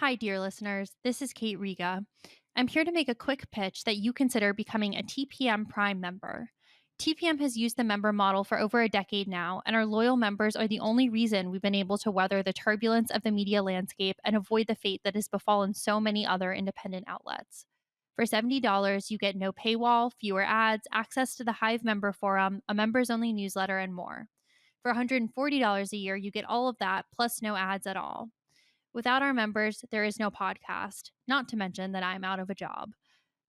Hi, dear listeners. This is Kate Riga. I'm here to make a quick pitch that you consider becoming a TPM Prime member. TPM has used the member model for over a decade now, and our loyal members are the only reason we've been able to weather the turbulence of the media landscape and avoid the fate that has befallen so many other independent outlets. For $70, you get no paywall, fewer ads, access to the Hive member forum, a members only newsletter, and more. For $140 a year, you get all of that plus no ads at all. Without our members, there is no podcast, not to mention that I'm out of a job.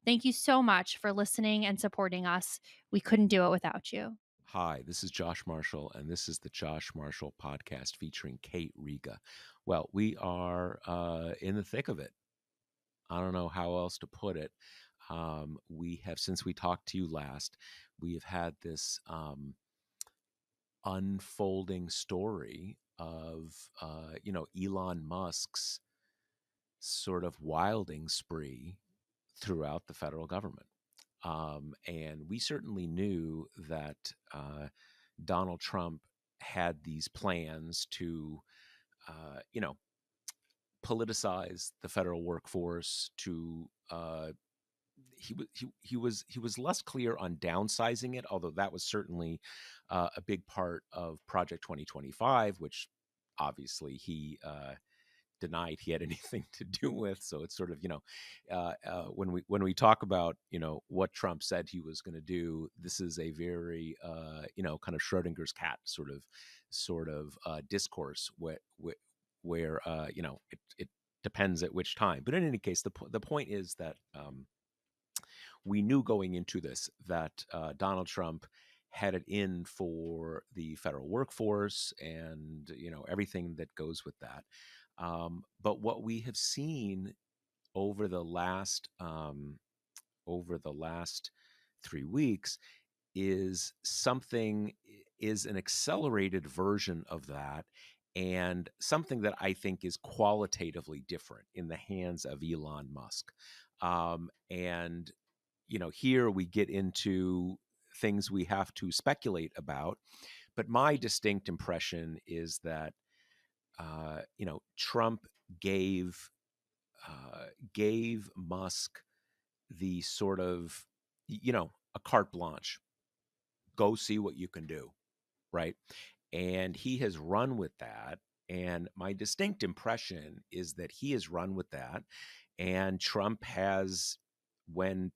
Thank you so much for listening and supporting us. We couldn't do it without you. Hi, this is Josh Marshall, and this is the Josh Marshall podcast featuring Kate Riga. Well, we are in the thick of it. I don't know how else to put it. We have, since we talked to you last, we have had this unfolding story of, Elon Musk's sort of wilding spree throughout the federal government. And we certainly knew that Donald Trump had these plans to, you know, politicize the federal workforce. To he was less clear on downsizing it, although that was certainly a big part of Project 2025, which obviously he denied he had anything to do with. So it's sort of, when we talk about, what Trump said he was going to do, this is a very kind of Schrodinger's cat sort of discourse where it depends at which time. But in any case, the point is that we knew going into this that Donald Trump had it in for the federal workforce and everything that goes with that. But what we have seen over the last 3 weeks is an accelerated version of that, and something that I think is qualitatively different in the hands of Elon Musk. And here we get into things we have to speculate about. But my distinct impression is that Trump gave Musk the sort of a carte blanche. Go see what you can do, right? And he has run with that. And my distinct impression is that he has run with that, and Trump has, when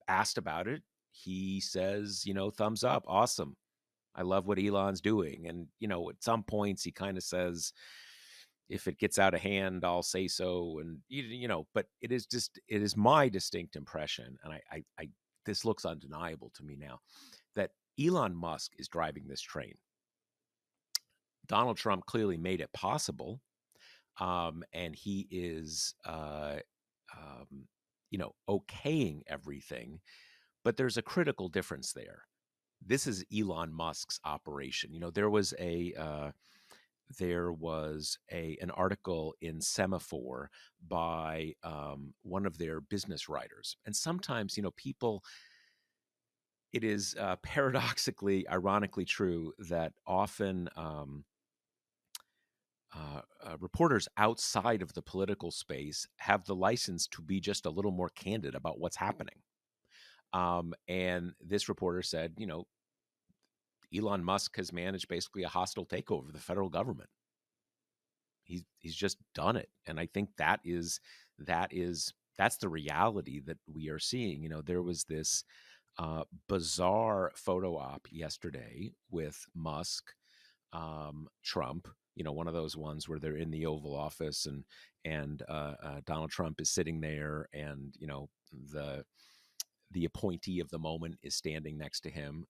asked about it, he says, thumbs up, awesome. I love what Elon's doing. And, at some points he kind of says, if it gets out of hand, I'll say so. And, but it is my distinct impression. And I this looks undeniable to me now, that Elon Musk is driving this train. Donald Trump clearly made it possible. And he is, okaying everything. But there's a critical difference there. This is Elon Musk's operation. There was an article in Semaphore by one of their business writers, and sometimes people. It is paradoxically, ironically true that often reporters outside of the political space have the license to be just a little more candid about what's happening. And this reporter said, Elon Musk has managed basically a hostile takeover of the federal government. He's just done it, and I think that's the reality that we are seeing. There was this bizarre photo op yesterday with Musk, Trump. One of those ones where they're in the Oval Office and Donald Trump is sitting there, and the appointee of the moment is standing next to him,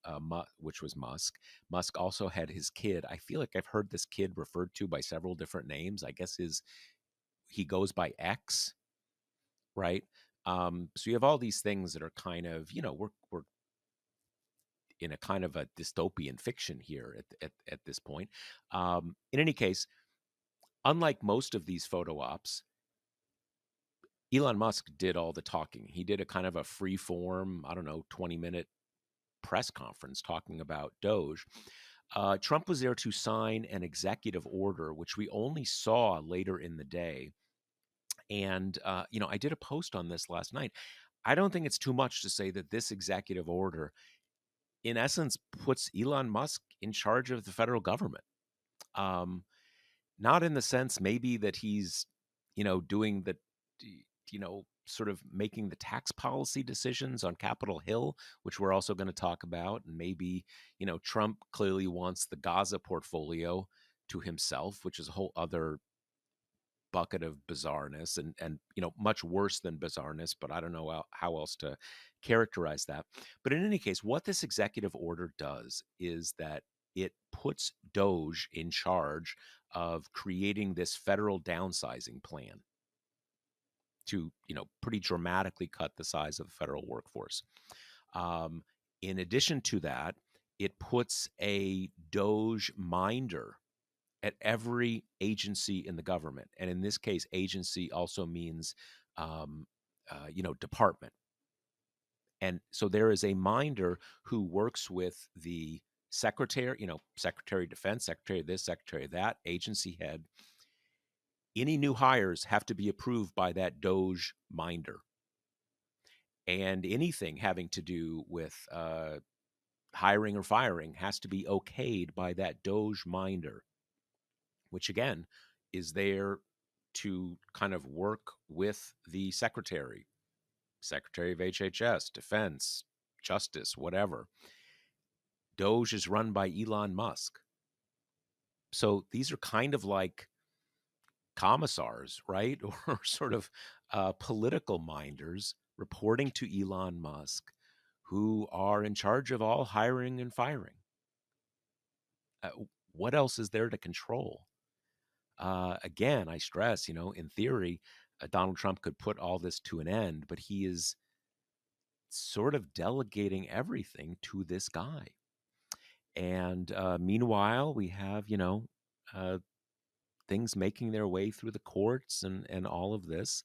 which was Musk. Musk also had his kid. I feel like I've heard this kid referred to by several different names. I guess he goes by X, right? So you have all these things that are kind of, we're in a kind of a dystopian fiction here at this point. In any case, unlike most of these photo ops, Elon Musk did all the talking. He did a kind of a free form, 20-minute press conference talking about Doge. Trump was there to sign an executive order, which we only saw later in the day. And, I did a post on this last night. I don't think it's too much to say that this executive order, in essence, puts Elon Musk in charge of the federal government. Um, Not in the sense maybe that he's, doing the, sort of making the tax policy decisions on Capitol Hill, which we're also going to talk about. And maybe, Trump clearly wants the Gaza portfolio to himself, which is a whole other bucket of bizarreness and much worse than bizarreness, but I don't know how else to characterize that. But in any case, what this executive order does is that it puts Doge in charge of creating this federal downsizing plan to pretty dramatically cut the size of the federal workforce. um, in addition to that, it puts a Doge minder at every agency in the government. And in this case, agency also means, um, department. And so there is a minder who works with the secretary, secretary of defense, secretary of this, secretary of that, agency head. Any new hires have to be approved by that Doge minder. And anything having to do with hiring or firing has to be okayed by that Doge minder, which again is there to kind of work with the secretary of HHS, defense, justice, whatever. Doge is run by Elon Musk. So these are kind of like commissars, right? Or sort of political minders reporting to Elon Musk who are in charge of all hiring and firing. Uh, what else is there to control? Again, I stress, in theory, Donald Trump could put all this to an end, but he is sort of delegating everything to this guy. And meanwhile, we have, uh, things making their way through the courts and all of this.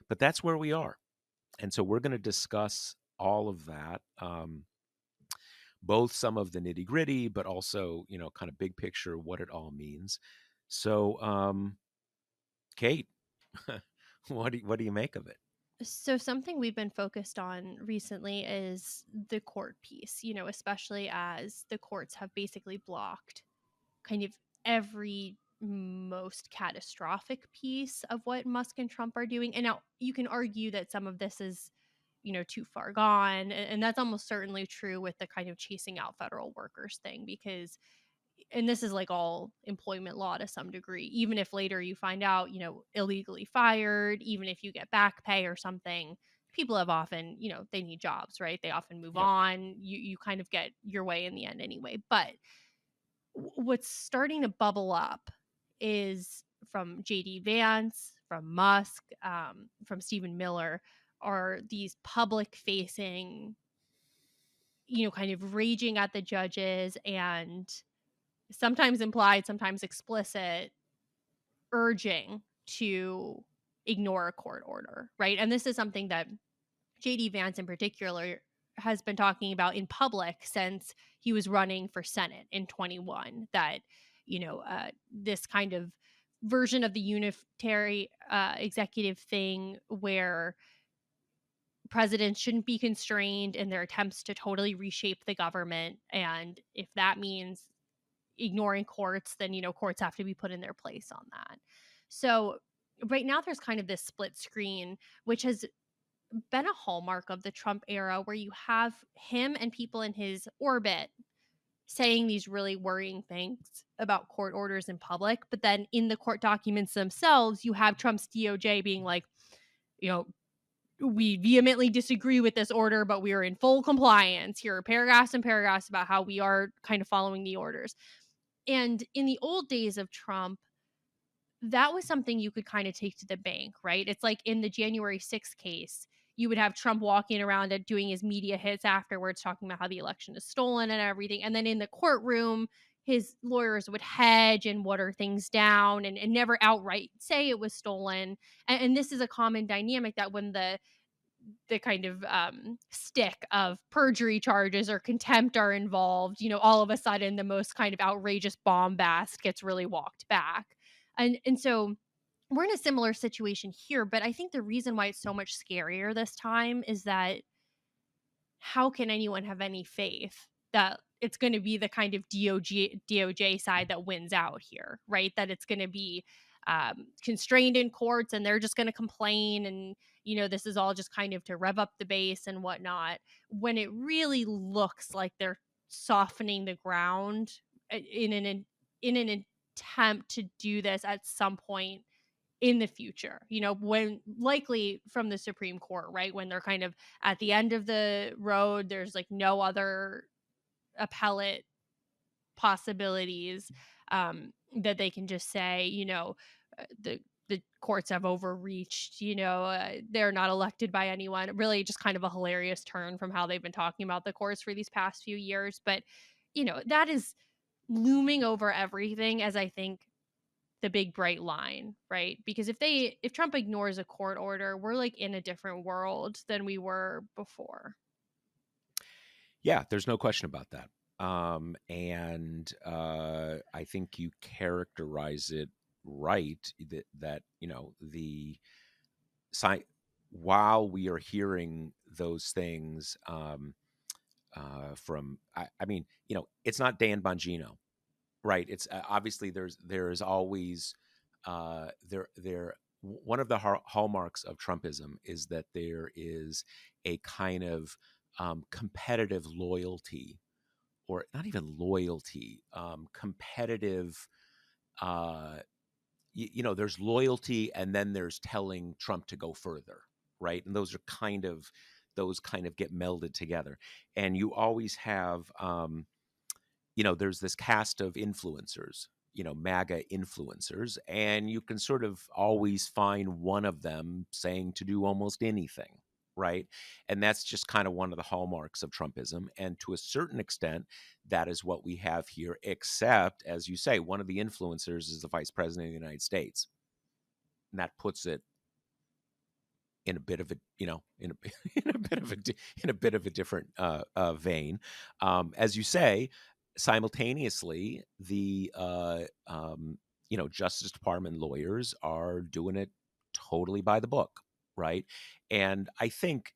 But that's where we are. And so we're going to discuss all of that, both some of the nitty gritty, but also, kind of big picture, what it all means. So, Kate, what do you make of it? So, something we've been focused on recently is the court piece, especially as the courts have basically blocked kind of every most catastrophic piece of what Musk and Trump are doing. And now you can argue that some of this is, too far gone. And that's almost certainly true with the kind of chasing out federal workers thing, because and this is like all employment law to some degree, even if later you find out, illegally fired, even if you get back pay or something, people have often, they need jobs, right? They often move Yep. on. You kind of get your way in the end anyway. But what's starting to bubble up is from JD Vance, from Musk, from Stephen Miller, are these public facing, kind of raging at the judges and sometimes implied, sometimes explicit, urging to ignore a court order, right? And this is something that JD Vance in particular has been talking about in public since he was running for Senate in 21, that, this kind of version of the unitary executive thing where presidents shouldn't be constrained in their attempts to totally reshape the government. And if that means ignoring courts, then, courts have to be put in their place on that. So right now there's kind of this split screen, which has been a hallmark of the Trump era, where you have him and people in his orbit saying these really worrying things about court orders in public. But then in the court documents themselves, you have Trump's DOJ being like, you know, we vehemently disagree with this order, but we are in full compliance. Here are paragraphs and paragraphs about how we are kind of following the orders. And in the old days of Trump, that was something you could kind of take to the bank, right? It's like in the January 6th case, you would have Trump walking around and doing his media hits afterwards, talking about how the election is stolen and everything. And then in the courtroom, his lawyers would hedge and water things down and never outright say it was stolen. And this is a common dynamic, that when the the kind of stick of perjury charges or contempt are involved, all of a sudden the most kind of outrageous bombast gets really walked back. And so we're in a similar situation here, but I think the reason why it's so much scarier this time is that how can anyone have any faith that it's going to be the kind of DOJ side that wins out here, right? That it's going to be constrained in courts and they're just going to complain and, this is all just kind of to rev up the base and whatnot, when it really looks like they're softening the ground in an attempt to do this at some point in the future, when likely from the Supreme Court, right? When they're kind of at the end of the road, there's like no other appellate possibilities that they can just say, the courts have overreached, they're not elected by anyone. Really just kind of a hilarious turn from how they've been talking about the courts for these past few years. But, that is looming over everything as I think the big bright line, right? Because if Trump ignores a court order, we're like in a different world than we were before. Yeah, there's no question about that. And I think you characterize it right, that the sci- while we are hearing those things from, I mean, it's not Dan Bongino, right? It's obviously there's always one of the hallmarks of Trumpism is that there is a kind of competitive loyalty, or not even loyalty, competitive. Uh, there's loyalty, and then there's telling Trump to go further, right? And those kind of get melded together, and you always have. There's this cast of influencers, MAGA influencers, and you can sort of always find one of them saying to do almost anything, right? And that's just kind of one of the hallmarks of Trumpism. And to a certain extent, that is what we have here, except, as you say, one of the influencers is the vice president of the United States. And that puts it in a bit of a in a bit of a different vein, as you say. Simultaneously, the Justice Department lawyers are doing it totally by the book, right? And I think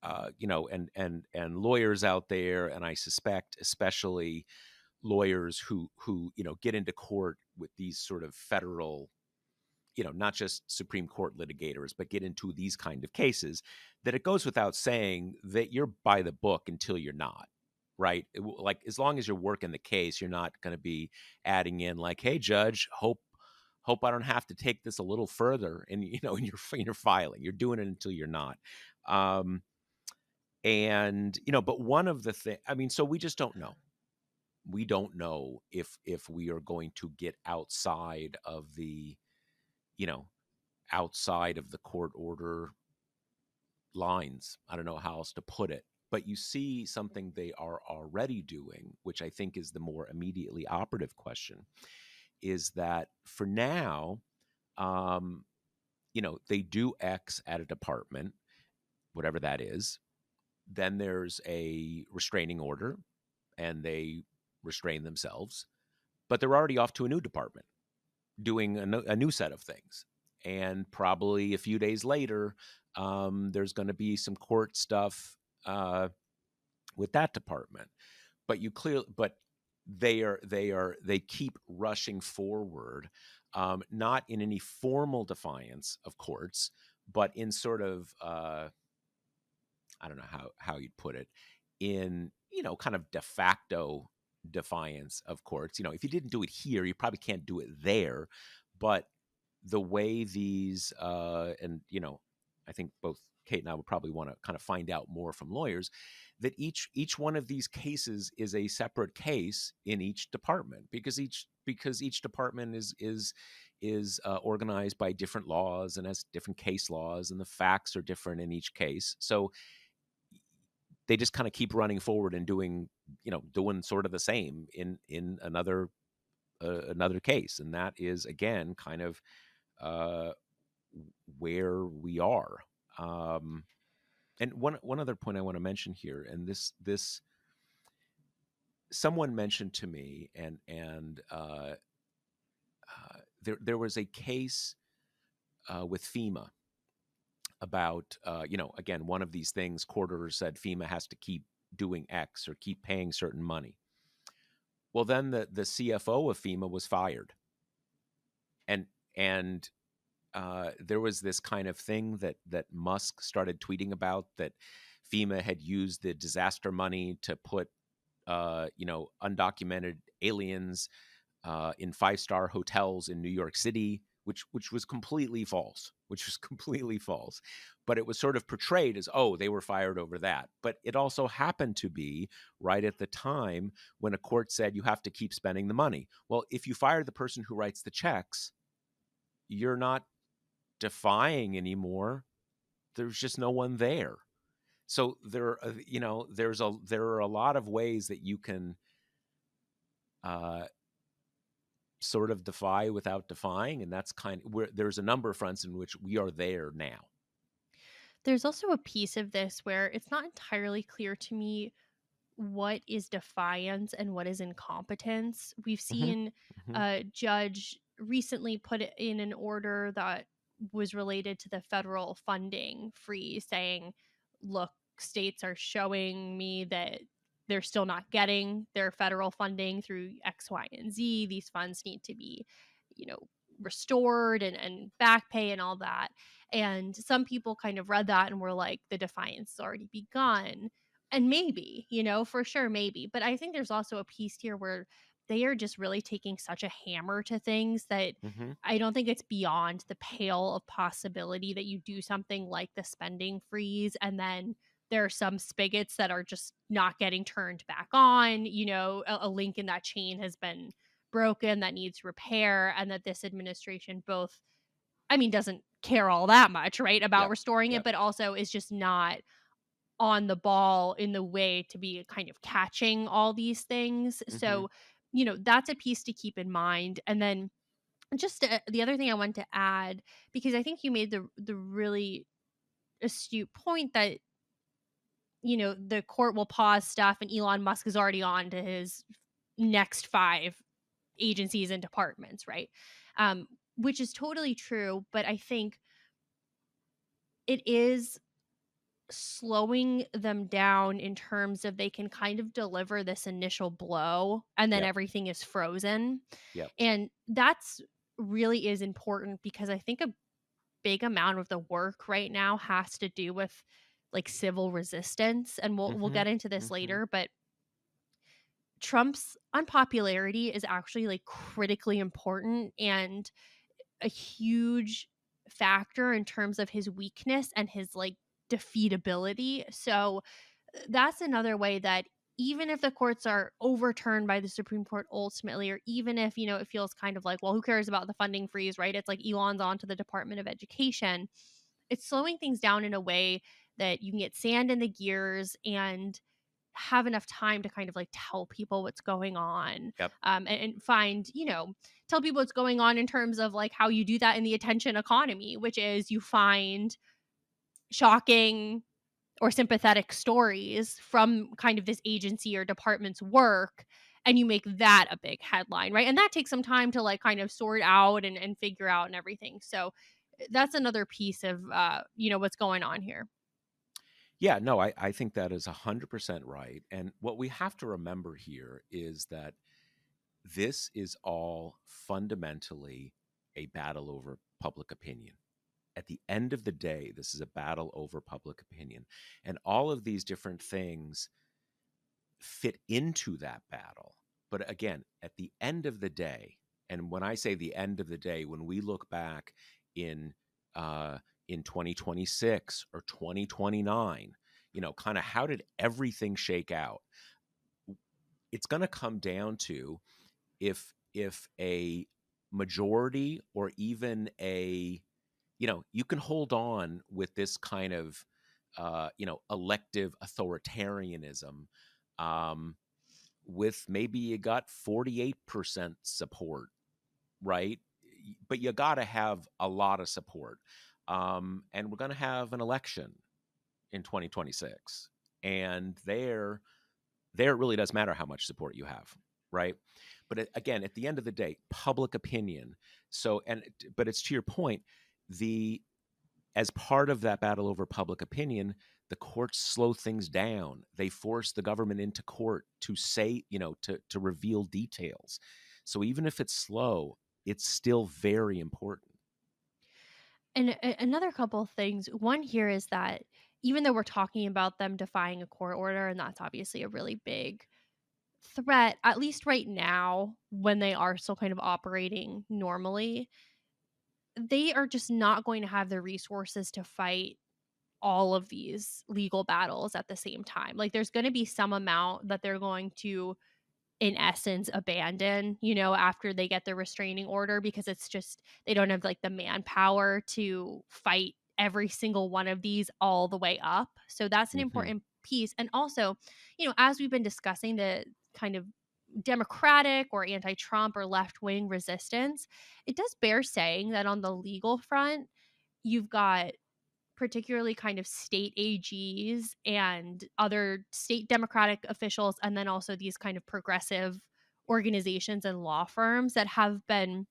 and lawyers out there, and I suspect especially lawyers who get into court with these sort of federal, not just Supreme Court litigators, but get into these kind of cases, that it goes without saying that you're by the book until you're not, right? Like, as long as you're working the case, you're not going to be adding in like, hey, judge, hope I don't have to take this a little further in in your filing. You're doing it until you're not. And but one of the things, I mean, so we just don't know. We don't know if we are going to get outside of the you know outside of the court order lines. I don't know how else to put it. But you see something they are already doing, which I think is the more immediately operative question, is that for now, um, they do X at a department, whatever that is. Then there's a restraining order, and they restrain themselves. But they're already off to a new department, doing a new set of things. And probably a few days later, there's going to be some court stuff with that department. But they keep rushing forward, not in any formal defiance of courts, but in sort of I don't know how you'd put it, in kind of de facto defiance of courts. If you didn't do it here, you probably can't do it there. But the way these and I think both Kate and I would probably want to kind of find out more from lawyers, that each one of these cases is a separate case in each department, because each department is organized by different laws and has different case laws, and the facts are different in each case. So they just kind of keep running forward and doing sort of the same in another case. And that is, again, kind of uh, where we are. And one other point I want to mention here, and this someone mentioned to me, and there was a case with FEMA about again, one of these things, quarters said FEMA has to keep doing X or keep paying certain money. Well, then the CFO of FEMA was fired, and and there was this kind of thing that Musk started tweeting about, that FEMA had used the disaster money to put undocumented aliens in 5-star hotels in New York City, which was completely false. Which was completely false. But it was sort of portrayed as, oh, they were fired over that. But it also happened to be right at the time when a court said you have to keep spending the money. Well, if you fire the person who writes the checks, you're not defying anymore. There's just no one there. So there are a lot of ways that you can uh, sort of defy without defying, and that's kind of where there's a number of fronts in which we are there now. There's also a piece of this where it's not entirely clear to me what is defiance and what is incompetence. We've Hmm. seen Hmm. a judge recently put it in an order that was related to the federal funding freeze, saying, look, states are showing me that they're still not getting their federal funding through X, Y, and Z. These funds need to be, you know, restored and back pay and all that. And some people kind of read that and were like, the defiance has already begun. And maybe, for sure, maybe. But I think there's also a piece here where they are just really taking such a hammer to things that Hmm. I don't think it's beyond the pale of possibility that you do something like the spending freeze and then there are some spigots that are just not getting turned back on. A link in that chain has been broken that needs repair, and that this administration both, I mean, doesn't care all that much, right, about Yep. restoring it, Yep. but also is just not on the ball in the way to be kind of catching all these things. Hmm. So, that's a piece to keep in mind. And then just the other thing I want to add, because I think you made the really astute point that the court will pause stuff, and Elon Musk is already on to his next 5 agencies and departments, right? Um, which is totally true, but I think it is slowing them down in terms of they can kind of deliver this initial blow and then Yep. everything is frozen. Yep. And that's really is important because I think a big amount of the work right now has to do with like civil resistance, and we'll Hmm. get into this Hmm. later, but Trump's unpopularity is actually like critically important and a huge factor in terms of his weakness and his like defeatability. So that's another way that even if the courts are overturned by the Supreme Court ultimately, or even if, it feels kind of like, well, who cares about the funding freeze, right? It's like Elon's on to the Department of Education. It's slowing things down in a way that you can get sand in the gears and have enough time to kind of like tell people what's going on, Yep. and find, tell people what's going on in terms of like how you do that in the attention economy, which is you find shocking or sympathetic stories from kind of this agency or department's work, and you make that a big headline, right? And that takes some time to like kind of sort out and figure out and everything. So that's another piece of what's going on here. Yeah, no, I think that is 100% right. And what we have to remember here is that this is all fundamentally a battle over public opinion. At the end of the day, this is a battle over public opinion. And all of these different things fit into that battle. But again, at the end of the day, and when I say the end of the day, when we look back in uh, in 2026 or 2029, kind of how did everything shake out? It's going to come down to if a majority or even a you can hold on with this kind of elective authoritarianism, um, with maybe you got 48% support, right? But you got to have a lot of support, and we're going to have an election, in 2026. And there it really does matter how much support you have, right? But again, at the end of the day, public opinion. So, but it's to your point, the as part of that battle over public opinion, the courts slow things down. They force the government into court to say, to reveal details. So even if it's slow, it's still very important. And another couple of things. One here is that even though we're talking about them defying a court order, and that's obviously a really big threat, at least right now, when they are still kind of operating normally, they are just not going to have the resources to fight all of these legal battles at the same time. Like, there's going to be some amount that they're going to, in essence, abandon, after they get the restraining order, because it's just they don't have like the manpower to fight every single one of these all the way up. So that's an Hmm. important piece. And also, as we've been discussing the kind of democratic or anti-Trump or left-wing resistance, it does bear saying that on the legal front, you've got particularly kind of state AGs and other state democratic officials, and then also these kind of progressive organizations and law firms that have been,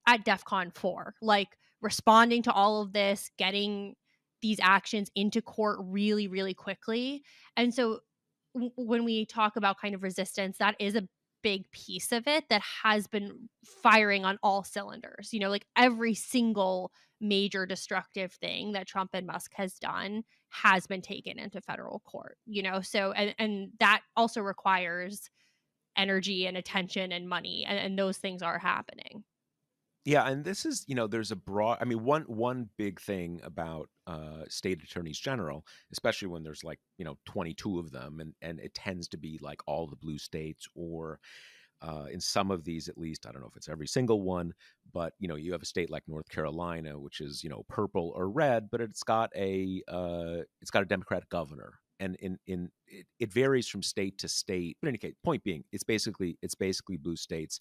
at DEFCON 4, like responding to all of this, getting these actions into court really, really quickly. And so when we talk about kind of resistance, that is a big piece of it that has been firing on all cylinders. Like every single major destructive thing that Trump and Musk has done has been taken into federal court, so and that also requires energy and attention and money, and those things are happening. Yeah, and this is, there's a broad. I mean, one big thing about state attorneys general, especially when there's like 22 of them, and it tends to be like all the blue states, or in some of these, at least, I don't know if it's every single one, but you have a state like North Carolina, which is purple or red, but it's got a Democratic governor, and it varies from state to state. But in any case, point being, it's basically blue states.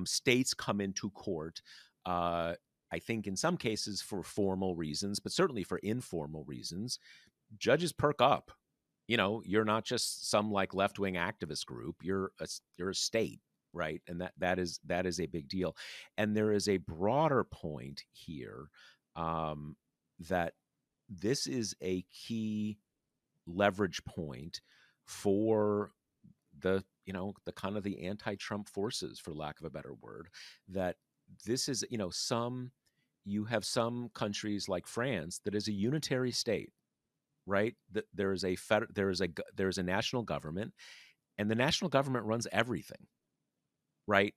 States come into court. Uh, I think in some cases for formal reasons, but certainly for informal reasons, judges perk up. You're not just some like left wing activist group. You're a state, right? And that is a big deal. And there is a broader point here, that this is a key leverage point for the kind of the anti-Trump forces, for lack of a better word. That this is you have some countries like France that is a unitary state, right? That there is a national government, and the national government runs everything, right?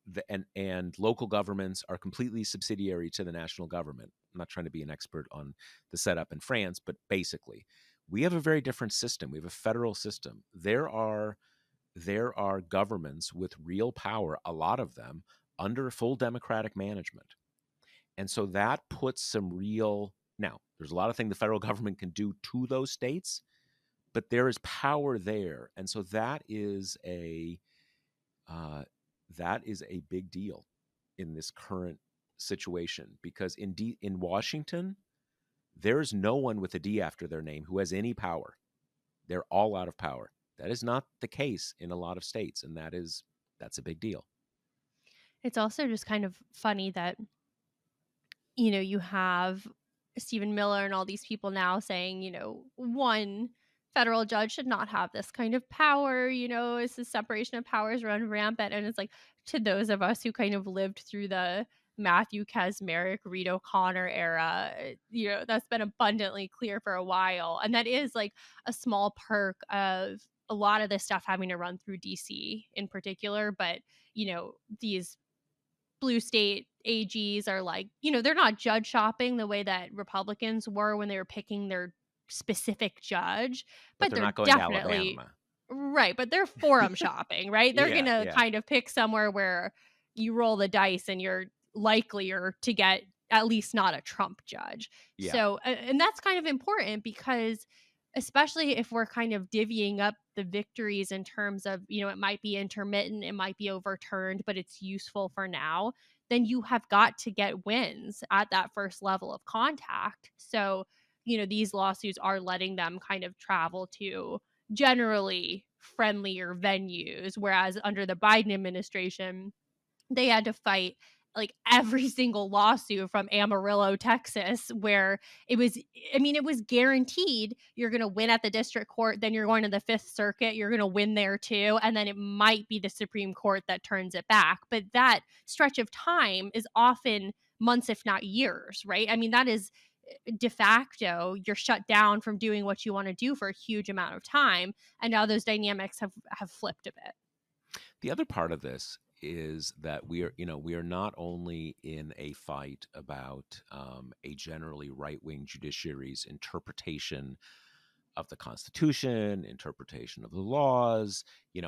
And local governments are completely subsidiary to the national government. I'm not trying to be an expert on the setup in France, but basically, we have a very different system. We have a federal system. There are governments with real power, a lot of them under full democratic management. And so that puts some real. Now, there's a lot of things the federal government can do to those states, but there is power there. And so uh, that is a big deal in this current situation, because in Washington, there's no one with a D after their name who has any power. They're all out of power. That is not the case in a lot of states, and that's a big deal. It's also just kind of funny that you have Stephen Miller and all these people now saying, one federal judge should not have this kind of power, is the separation of powers run rampant. And it's like, to those of us who kind of lived through the Matthew Kacsmaryk, Reed O'Connor era, that's been abundantly clear for a while. And that is like a small perk of a lot of this stuff having to run through DC in particular. But, these blue state AGs are like, they're not judge shopping the way that Republicans were when they were picking their specific judge, But but they're they're not going to definitely Alabama. right. But they're forum shopping, right? They're going Yeah, to yeah, kind of pick somewhere where you roll the dice and you're likelier to get at least not a Trump judge. yeah. So, and that's kind of important because, especially if we're kind of divvying up the victories in terms of, it might be intermittent, it might be overturned, but it's useful for now, then you have got to get wins at that first level of contact. So, these lawsuits are letting them kind of travel to generally friendlier venues, whereas under the Biden administration, they had to fight like every single lawsuit from Amarillo, Texas, where it was, I mean, it was guaranteed you're going to win at the district court, then you're going to the Fifth Circuit, you're going to win there too, and then it might be the Supreme Court that turns it back. But that stretch of time is often months, if not years, right? I mean, that is de facto you're shut down from doing what you want to do for a huge amount of time, and now those dynamics have flipped a bit. The other part of this is that we are not only in a fight about a generally right wing judiciary's interpretation of the Constitution, interpretation of the laws,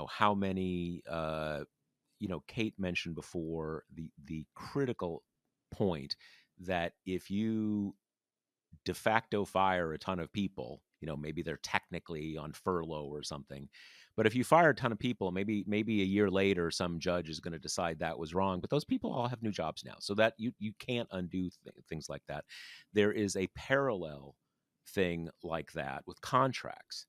how many, Kate mentioned before the critical point that if you de facto fire a ton of people, maybe they're technically on furlough or something, but if you fire a ton of people, maybe a year later some judge is going to decide that was wrong, but those people all have new jobs now, so that you can't undo things like that. There is a parallel thing like that with contracts.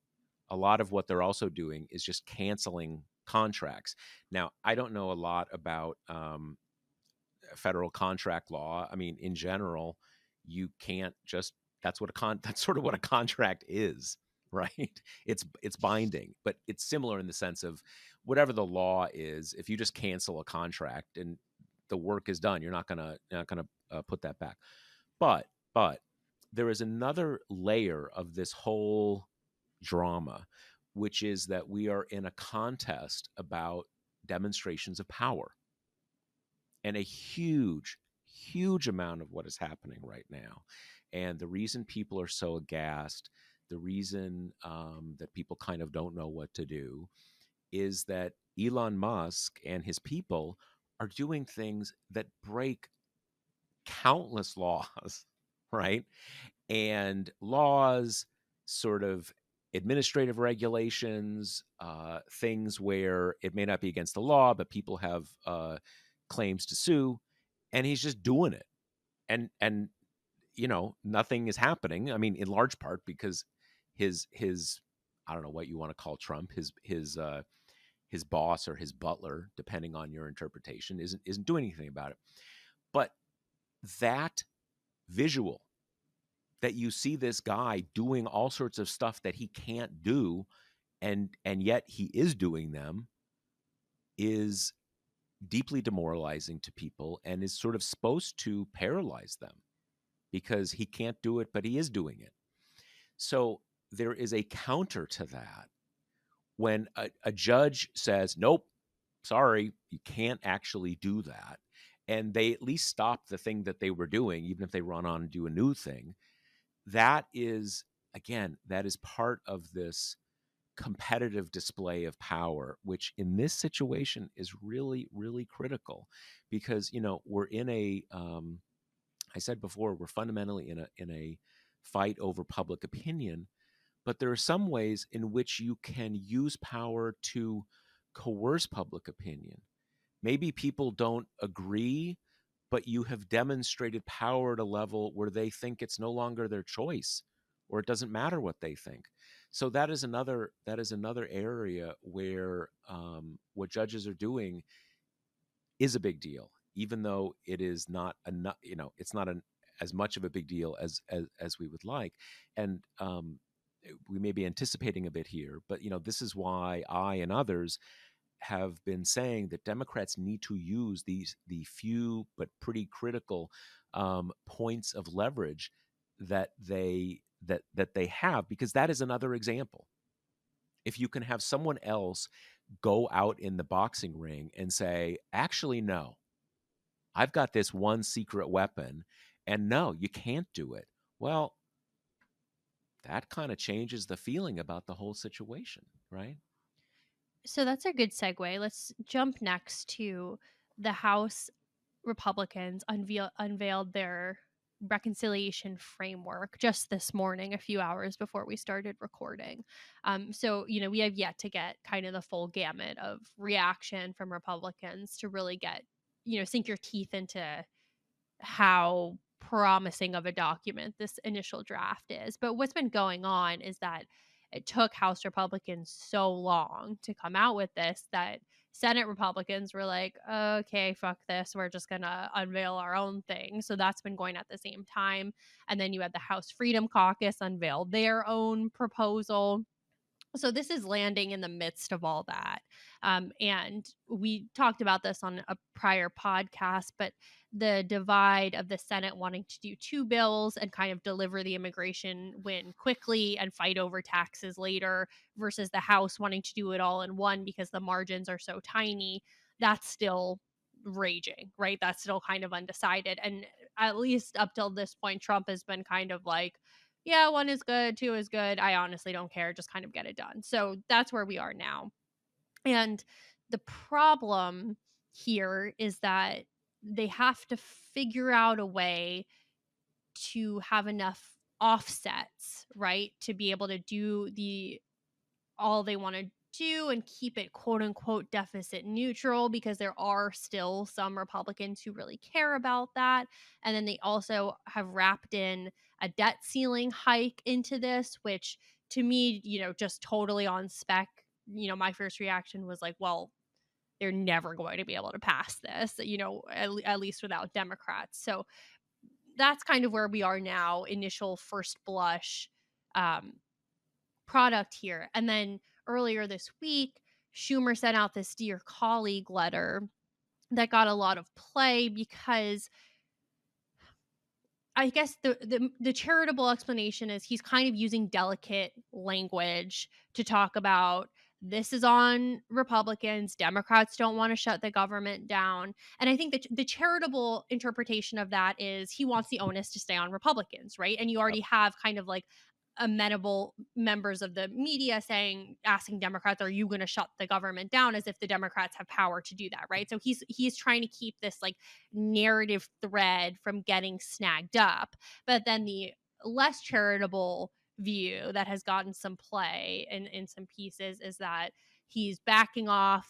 A lot of what they're also doing is just canceling contracts. Now, I don't know a lot about federal contract law. I mean, in general, you can't just that's sort of what a contract is, right? It's binding, but it's similar in the sense of whatever the law is, if you just cancel a contract and the work is done, you're not gonna put that back. But there is another layer of this whole drama, which is that we are in a contest about demonstrations of power, and a huge amount of what is happening right now. And the reason people are so aghast, the reason that people kind of don't know what to do, is that Elon Musk and his people are doing things that break countless laws, right? And laws, sort of administrative regulations, things where it may not be against the law, but people have claims to sue, and he's just doing it. And nothing is happening. I mean, in large part because his I don't know what you want to call Trump, his boss or his butler, depending on your interpretation, isn't doing anything about it. But that visual, that you see this guy doing all sorts of stuff that he can't do, and yet he is doing them, is deeply demoralizing to people and is sort of supposed to paralyze them because he can't do it, but he is doing it. So there is a counter to that when a judge says, nope, sorry, you can't actually do that. And they at least stop the thing that they were doing, even if they run on and do a new thing. That is, again, that is part of this competitive display of power, which in this situation is really, really critical because, we're in I said before, we're fundamentally in a fight over public opinion, but there are some ways in which you can use power to coerce public opinion. Maybe people don't agree, but you have demonstrated power at a level where they think it's no longer their choice, or it doesn't matter what they think. So that is another area where what judges are doing is a big deal, even though it is not enough. It's not as much of a big deal as we would like. And we may be anticipating a bit here, but this is why I and others have been saying that Democrats need to use the few but pretty critical points of leverage that they have, because that is another example. If you can have someone else go out in the boxing ring and say, actually, no, I've got this one secret weapon, and no, you can't do it. Well, that kind of changes the feeling about the whole situation, right? So that's a good segue. Let's jump next to the House Republicans unveiled their reconciliation framework just this morning, a few hours before we started recording. So, we have yet to get kind of the full gamut of reaction from Republicans to really get, sink your teeth into how promising of a document this initial draft is. But what's been going on is that it took House Republicans so long to come out with this that Senate Republicans were like, okay, fuck this. We're just going to unveil our own thing. So that's been going at the same time. And then you had the House Freedom Caucus unveil their own proposal. So this is landing in the midst of all that. And we talked about this on a prior podcast, but the divide of the Senate wanting to do two bills and kind of deliver the immigration win quickly and fight over taxes later versus the House wanting to do it all in one because the margins are so tiny, that's still raging, right? That's still kind of undecided. And at least up till this point, Trump has been kind of like, yeah, one is good, two is good. I honestly don't care. Just kind of get it done. So that's where we are now. And the problem here is that they have to figure out a way to have enough offsets, right? To be able to do all they want to do and keep it quote unquote deficit neutral because there are still some Republicans who really care about that. And then they also have wrapped in a debt ceiling hike into this, which to me, just totally on spec. My first reaction was like, well, they're never going to be able to pass this, at least without Democrats. So that's kind of where we are now, initial first blush um, product here. And then earlier this week, Schumer sent out this Dear Colleague letter that got a lot of play because I guess the charitable explanation is he's kind of using delicate language to talk about this is on Republicans. Democrats don't want to shut the government down. And I think that the charitable interpretation of that is he wants the onus to stay on Republicans, right? And you Yep. already have kind of like amenable members of the media asking Democrats, are you going to shut the government down, as if the Democrats have power to do that, right? So he's trying to keep this like narrative thread from getting snagged up. But then the less charitable view that has gotten some play in some pieces is that he's backing off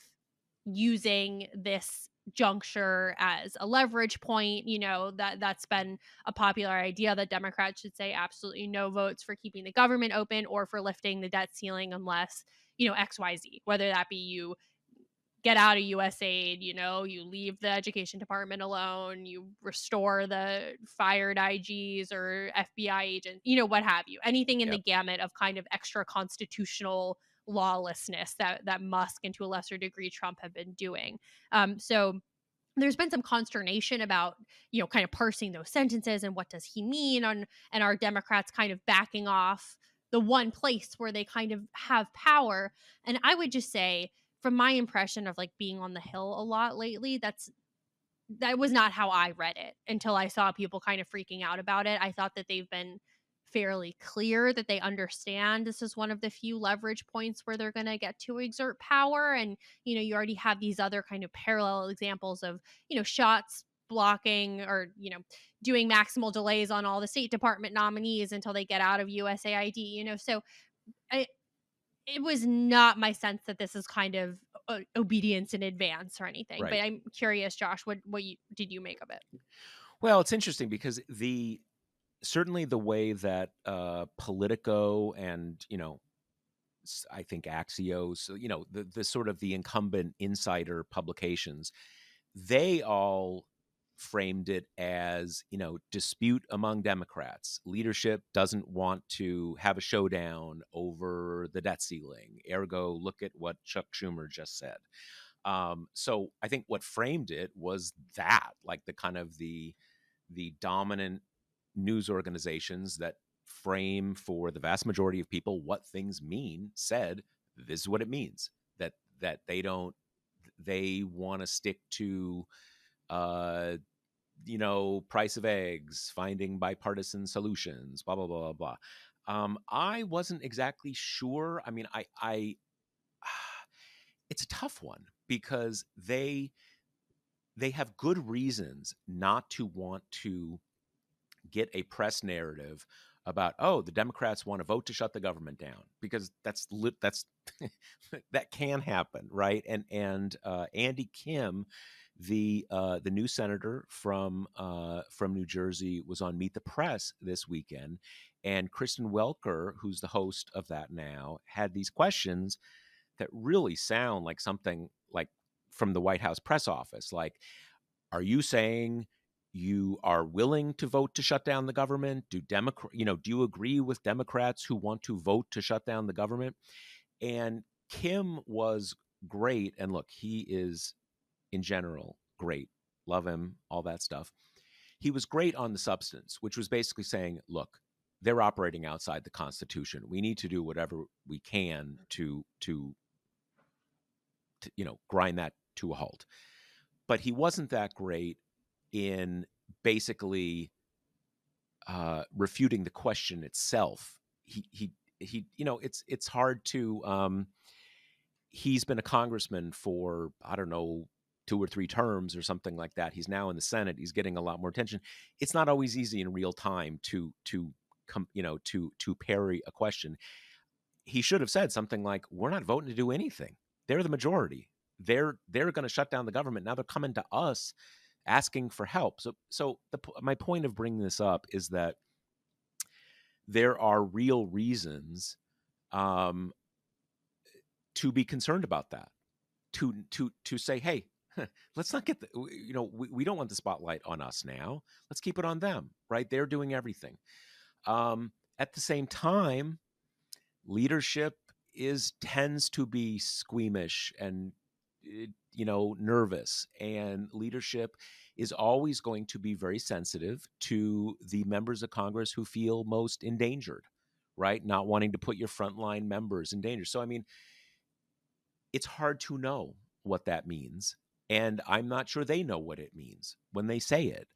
using this juncture as a leverage point. That's been a popular idea that Democrats should say absolutely no votes for keeping the government open or for lifting the debt ceiling unless XYZ, whether that be you get out of USAID, you leave the education department alone, you restore the fired IGs or FBI agents, what have you. Anything in the Yep. gamut of kind of extra constitutional lawlessness that Musk and to a lesser degree Trump have been doing. So there's been some consternation about kind of parsing those sentences and what does he mean and are Democrats kind of backing off the one place where they kind of have power. And I would just say, from my impression of like being on the Hill a lot lately, that was not how I read it until I saw people kind of freaking out about it. I thought that they've been fairly clear that they understand this is one of the few leverage points where they're going to get to exert power. And, you already have these other kind of parallel examples of, shots blocking or, doing maximal delays on all the State Department nominees until they get out of USAID, So I, it was not my sense that this is kind of obedience in advance or anything. But Right. I'm curious, Josh, what did you make of it? Well, it's interesting because certainly the way that Politico and I think Axios, the sort of the incumbent insider publications, they all framed it as dispute among Democrats. Leadership doesn't want to have a showdown over the debt ceiling. Ergo, look at what Chuck Schumer just said. So I think what framed it was that, like the kind of the dominant news organizations that frame for the vast majority of people what things mean said this is what it means, that they want to stick to uh price of eggs, finding bipartisan solutions, blah blah blah blah blah. I wasn't exactly sure. I mean, I it's a tough one because they have good reasons not to want to get a press narrative about, oh, the Democrats want to vote to shut the government down, because that's that can happen, right? And Andy Kim, the new senator from New Jersey, was on Meet the Press this weekend, and Kristen Welker, who's the host of that now, had these questions that really sound like something like from the White House press office, like, are you saying you are willing to vote to shut down the government? Do you agree with Democrats who want to vote to shut down the government? And Kim was great. And look, he is in general great. Love him, all that stuff. He was great on the substance, which was basically saying, look, they're operating outside the Constitution. We need to do whatever we can to grind that to a halt. But he wasn't that great in basically refuting the question itself. It's hard to. He's been a congressman for, I don't know, 2 or 3 terms or something like that. He's now in the Senate. He's getting a lot more attention. It's not always easy in real time to parry a question. He should have said something like, "We're not voting to do anything. They're the majority. They're going to shut down the government. Now they're coming to us asking for help." My point of bringing this up is that there are real reasons um, to be concerned about that. To say, hey, let's not get we don't want the spotlight on us now. Let's keep it on them. Right? They're doing everything. At the same time, leadership tends to be squeamish and nervous, and leadership is always going to be very sensitive to the members of Congress who feel most endangered, right? Not wanting to put your frontline members in danger. So I mean, it's hard to know what that means, and I'm not sure they know what it means when they say it.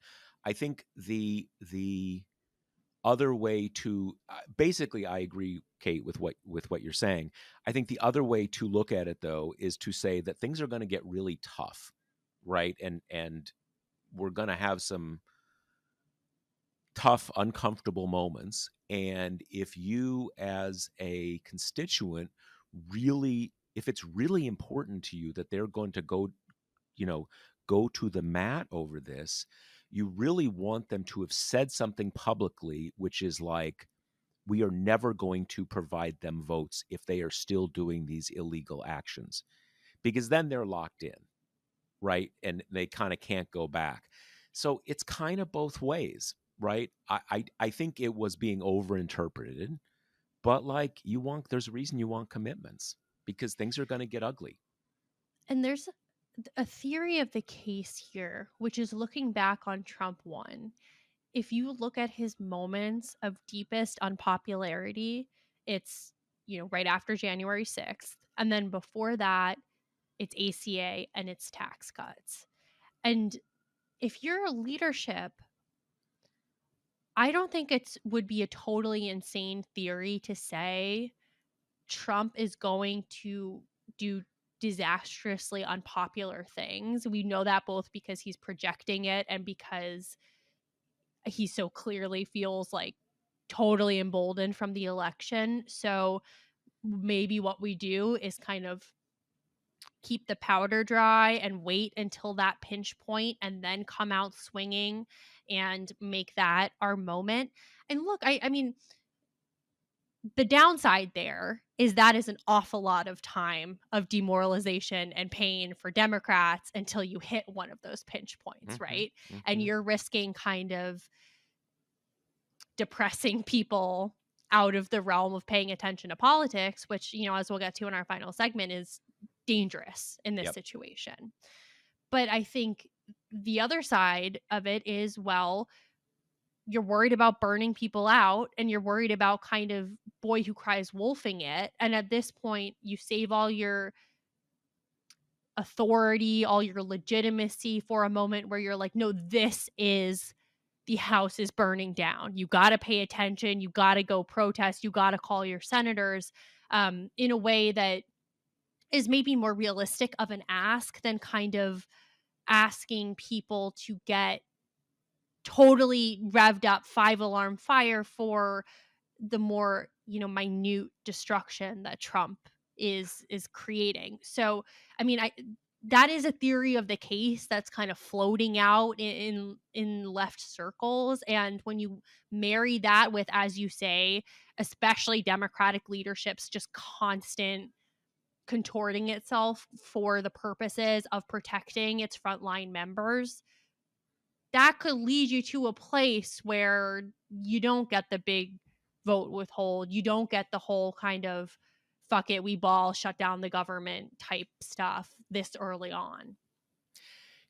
I think the other way to basically, I agree, Kate, with what you're saying. I think the other way to look at it, though, is to say that things are going to get really tough, right? And we're going to have some tough, uncomfortable moments. And if you, as a constituent, really, if it's really important to you that they're going to go to the mat over this, you really want them to have said something publicly, which is like, we are never going to provide them votes if they are still doing these illegal actions, because then they're locked in, right? And they kind of can't go back. So it's kind of both ways, right? I think it was being overinterpreted, but like, there's a reason you want commitments, because things are going to get ugly. And there's a theory of the case here, which is looking back on Trump 1. If you look at his moments of deepest unpopularity, it's, right after January 6th. And then before that, it's ACA and it's tax cuts. And if you're leadership, I don't think it would be a totally insane theory to say Trump is going to do disastrously unpopular things. We know that both because he's projecting it and because he so clearly feels like totally emboldened from the election. So maybe what we do is kind of keep the powder dry and wait until that pinch point and then come out swinging and make that our moment. And look, I mean, the downside there is that is an awful lot of time of demoralization and pain for Democrats until you hit one of those pinch points, Mm-hmm, right? And mm-hmm. you're risking kind of depressing people out of the realm of paying attention to politics, which, as we'll get to in our final segment, is dangerous in this Yep. situation. But I think the other side of it is, well, you're worried about burning people out and you're worried about kind of boy who cries wolfing it. And at this point, you save all your authority, all your legitimacy for a moment where you're like, no, this is the house is burning down. You got to pay attention. You got to go protest. You got to call your senators in a way that is maybe more realistic of an ask than kind of asking people to get totally revved up 5 alarm fire for the more, minute destruction that Trump is creating. So, I mean, I that is a theory of the case that's kind of floating out in left circles, and when you marry that with, as you say, especially Democratic leadership's just constant contorting itself for the purposes of protecting its frontline members, that could lead you to a place where you don't get the big vote withhold. You don't get the whole kind of fuck it, we ball, shut down the government type stuff this early on.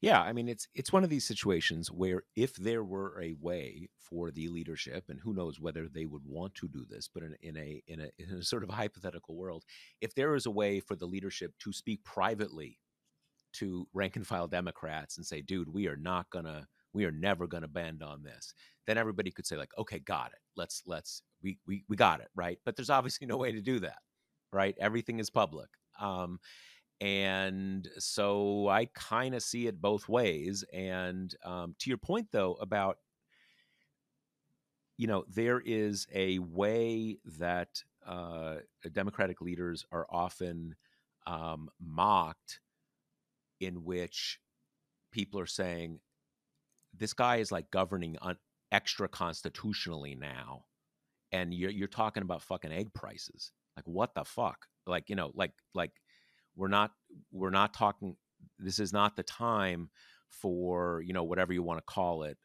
Yeah, I mean, it's one of these situations where if there were a way for the leadership, and who knows whether they would want to do this, but in a sort of hypothetical world, if there is a way for the leadership to speak privately to rank and file Democrats and say, "Dude, we are never gonna bend on this," then everybody could say, like, "Okay, got it. We got it, right?" But there's obviously no way to do that, right? Everything is public. And so I kind of see it both ways. And to your point, though, about, there is a way that Democratic leaders are often mocked, in which people are saying, this guy is like governing extra constitutionally now. And you're talking about fucking egg prices. Like, what the fuck? Like, we're not we're not talking, this is not the time for, whatever you want to call it,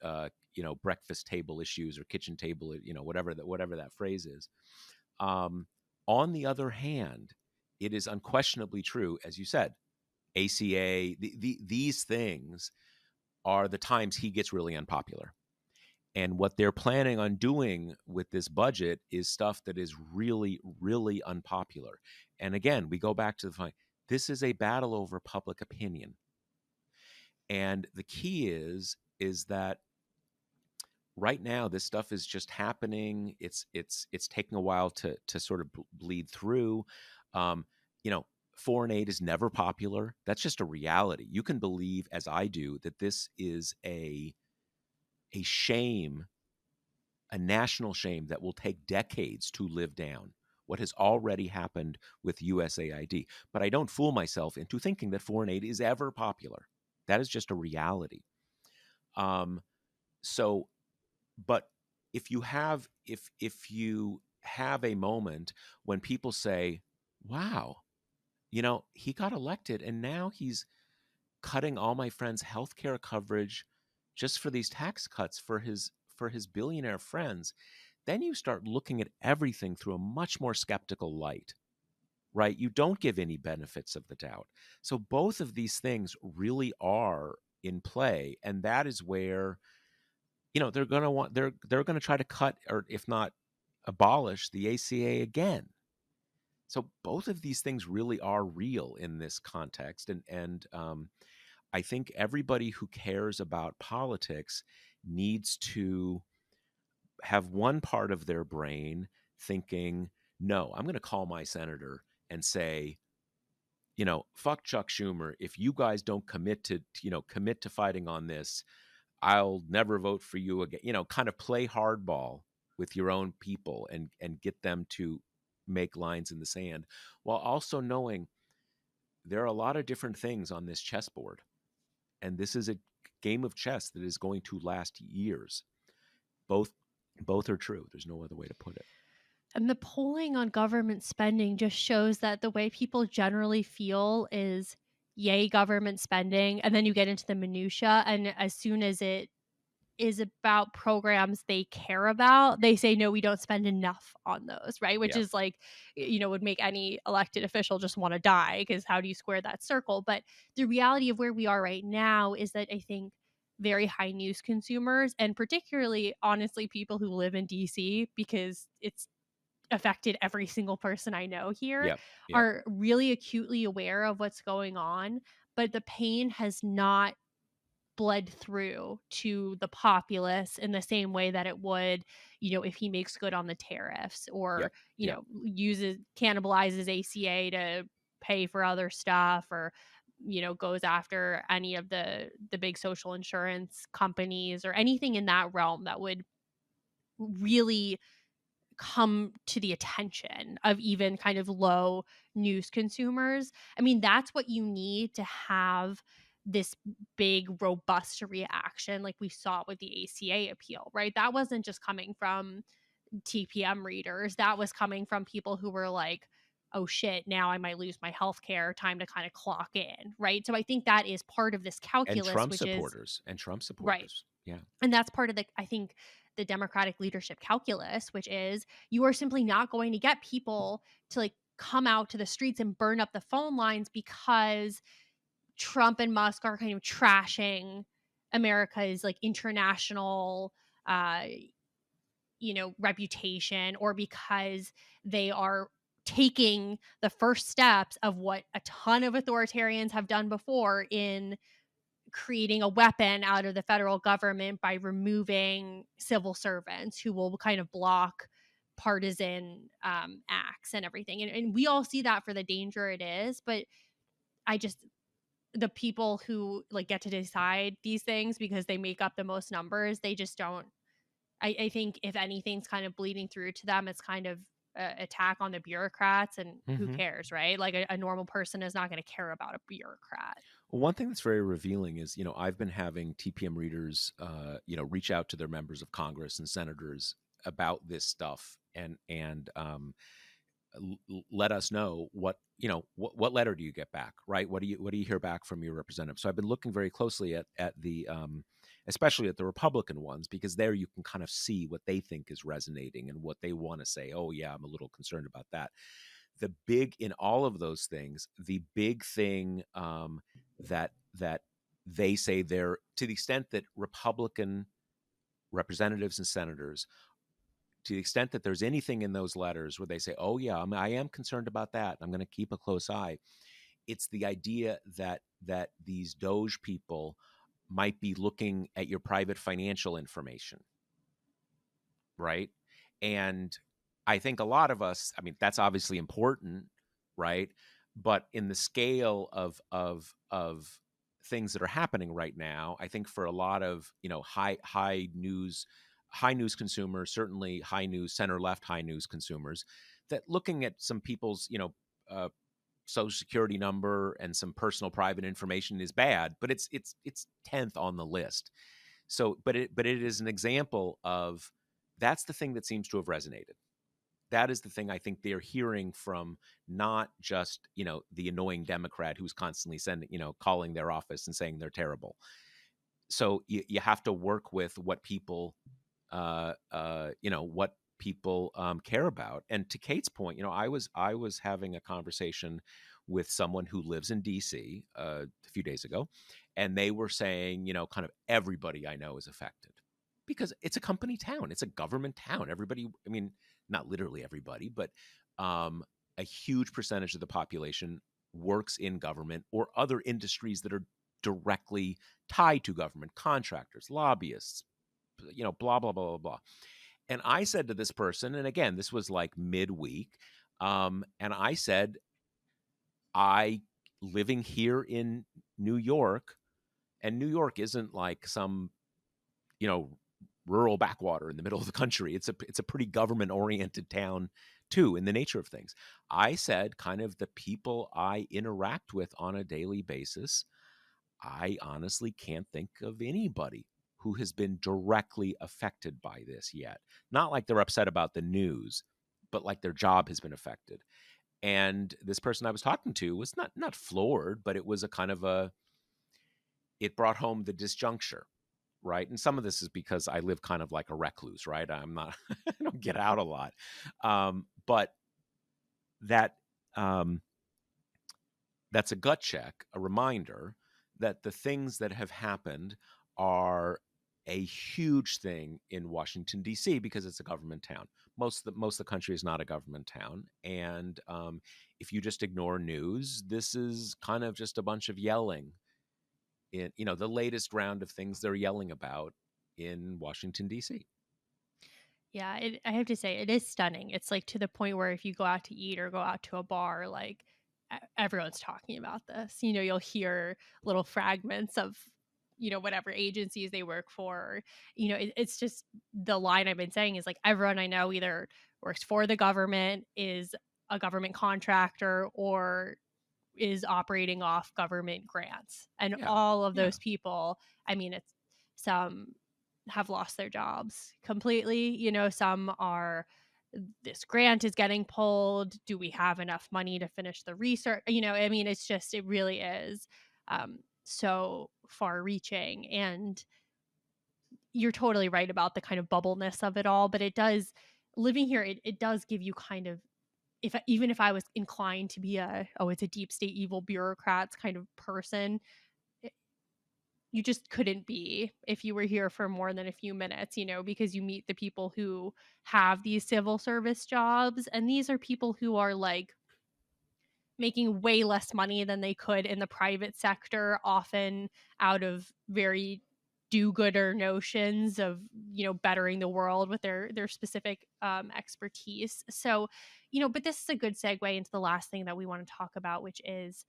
breakfast table issues or kitchen table, whatever that phrase is. On the other hand, it is unquestionably true, as you said, ACA, these things are the times he gets really unpopular. And what they're planning on doing with this budget is stuff that is really, really unpopular. And again, we go back to the fact, this is a battle over public opinion. And the key is that right now this stuff is just happening. It's taking a while to sort of bleed through. Um, you know, Foreign aid is never popular. That's just a reality. You can believe, as I do, that this is a shame, a national shame that will take decades to live down, what has already happened with USAID. But I don't fool myself into thinking that foreign aid is ever popular. That is just a reality. Um, so, but if you have a moment when people say, "Wow, he got elected, and now he's cutting all my friends' healthcare coverage just for these tax cuts for his billionaire friends," then you start looking at everything through a much more skeptical light, right? You don't give any benefits of the doubt. So both of these things really are in play, and that is where, they're going to try to cut, or if not abolish, the ACA again. So both of these things really are real in this context, and I think everybody who cares about politics needs to have one part of their brain thinking, no, I'm going to call my senator and say, fuck Chuck Schumer. If you guys don't commit to fighting on this, I'll never vote for you again. Kind of play hardball with your own people and get them to make lines in the sand, while also knowing there are a lot of different things on this chessboard. And this is a game of chess that is going to last years. Both both are true. There's no other way to put it. And the polling on government spending just shows that the way people generally feel is yay government spending, and then you get into the minutia, and as soon as it is about programs they care about, they say, no, we don't spend enough on those, right? Which Yeah. is like, would make any elected official just want to die, because how do you square that circle? But the reality of where we are right now is that I think very high news consumers, and particularly, honestly, people who live in DC, because it's affected every single person I know here, Yep. Yep. are really acutely aware of what's going on. But the pain has not bled through to the populace in the same way that it would, if he makes good on the tariffs, or, Yep. Yep. cannibalizes ACA to pay for other stuff, or goes after any of the big social insurance companies or anything in that realm that would really come to the attention of even kind of low news consumers. I mean, that's what you need to have this big, robust reaction like we saw with the ACA appeal, right? That wasn't just coming from TPM readers, that was coming from people who were like, oh shit, now I might lose my health care, time to kind of clock in, right? So I think that is part of this And calculus, Trump which is supporters, and Trump right. supporters. Yeah. And that's part of I think, the Democratic leadership calculus, which is you are simply not going to get people to like come out to the streets and burn up the phone lines because Trump and Musk are kind of trashing America's like international uh reputation, or because they are taking the first steps of what a ton of authoritarians have done before in creating a weapon out of the federal government by removing civil servants who will kind of block partisan acts and everything. And we all see that for the danger it is. But I just, the people who like get to decide these things because they make up the most numbers, they just don't. I think if anything's kind of bleeding through to them, it's kind of a attack on the bureaucrats, and who Hmm. cares, right? Like a normal person is not going to care about a bureaucrat. Well, one thing that's very revealing is, I've been having TPM readers, reach out to their members of Congress and senators about this stuff, and let us know what letter do you get back, right? What do you hear back from your representative? So I've been looking very closely at the especially at the Republican ones, because there you can kind of see what they think is resonating and what they want to say. Oh yeah, I'm a little concerned about that. The big in all of those things, the big thing that they say, they're, to the extent that Republican representatives and senators, to the extent that there's anything in those letters where they say, "Oh yeah, I am concerned about that. I'm going to keep a close eye." It's the idea that these Doge people might be looking at your private financial information, right? And I think a lot of us, I mean, that's obviously important, right? But in the scale of things that are happening right now, I think for a lot of, high news consumers, certainly high news, center left high news consumers, that looking at some people's, social security number and some personal private information is bad, but it's 10th on the list. So, but it is an example of, that's the thing that seems to have resonated. That is the thing I think they're hearing from, not just, the annoying Democrat who's constantly sending, calling their office and saying they're terrible. So you have to work with what people, what people care about. And to Kate's point, I was having a conversation with someone who lives in DC a few days ago, and they were saying, kind of everybody I know is affected because it's a company town, it's a government town. Everybody, I mean, not literally everybody, but a huge percentage of the population works in government or other industries that are directly tied to government, contractors, lobbyists, blah, blah, blah, blah, blah. And I said to this person, and again, this was like midweek, and I said, I, living here in New York, and New York isn't like some, you know, rural backwater in the middle of the country. It's a pretty government oriented town too, in the nature of things. I said, kind of the people I interact with on a daily basis, I honestly can't think of anybody who has been directly affected by this yet. Not like they're upset about the news, but like their job has been affected. And this person I was talking to was not floored, but it was a kind of a, it brought home the disjuncture, right? And some of this is because I live kind of like a recluse, right? I'm not, I don't get out a lot. But that, um, that's a gut check, a reminder that the things that have happened are a huge thing in Washington D.C. because it's a government town. Most of the country is not a government town, and if you just ignore news, this is kind of just a bunch of yelling. In the latest round of things they're yelling about in Washington D.C. Yeah, I have to say it is stunning. It's like to the point where if you go out to eat or go out to a bar, like everyone's talking about this. You know, you'll hear little fragments of, you know, whatever agencies they work for. You know, it's just the line I've been saying is like everyone I know either works for the government, is a government contractor, or is operating off government grants. And Yeah. all of Yeah. those people, I mean, it's some have lost their jobs completely. You know, some are, this grant is getting pulled. Do we have enough money to finish the research? You know, I mean, it's just, it really is so far reaching. And you're totally right about the kind of bubbleness of it all. But it does, living here, it does give you kind of, even if I was inclined to be a, oh, it's a deep state evil bureaucrats kind of person, it, you just couldn't be if you were here for more than a few minutes, you know, because you meet the people who have these civil service jobs, and these are people who are like making way less money than they could in the private sector, often out of very do-gooder notions of, you know, bettering the world with their specific expertise. So, you know, but this is a good segue into the last thing that we want to talk about, which is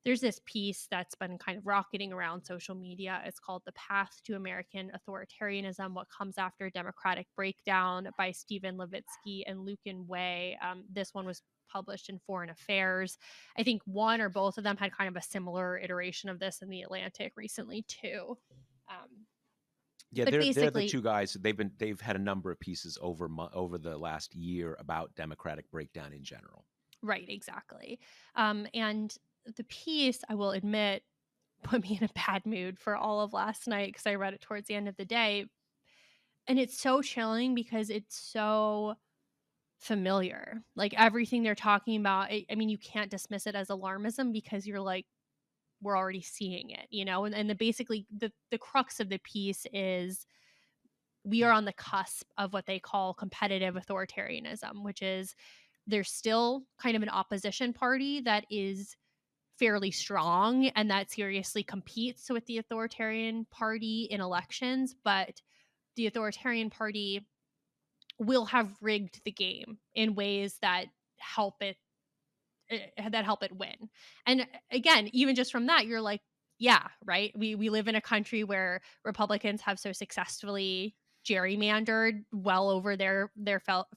there's this piece that's been kind of rocketing around social media. It's called The Path to American Authoritarianism: What Comes After Democratic Breakdown by Stephen Levitsky and Lucan Way. This one was published in Foreign Affairs. I think one or both of them had kind of a similar iteration of this in The Atlantic recently too. Um, Yeah, but they're the basically, two guys. They've had a number of pieces over the last year about democratic breakdown in general. right, exactly. And the piece, I will admit, put me in a bad mood for all of last night because I read it towards the end of the day. And it's so chilling because it's so familiar. Like everything they're talking about, I mean, you can't dismiss it as alarmism because you're like, we're already seeing it, you know? And basically the crux of the piece is we are on the cusp of what they call competitive authoritarianism, which is there's still kind of an opposition party that is fairly strong and that seriously competes with the authoritarian party in elections, but the authoritarian party will have rigged the game in ways that help it help it win. And again, even just from that, you're like, yeah, right. We live in a country where Republicans have so successfully gerrymandered well over their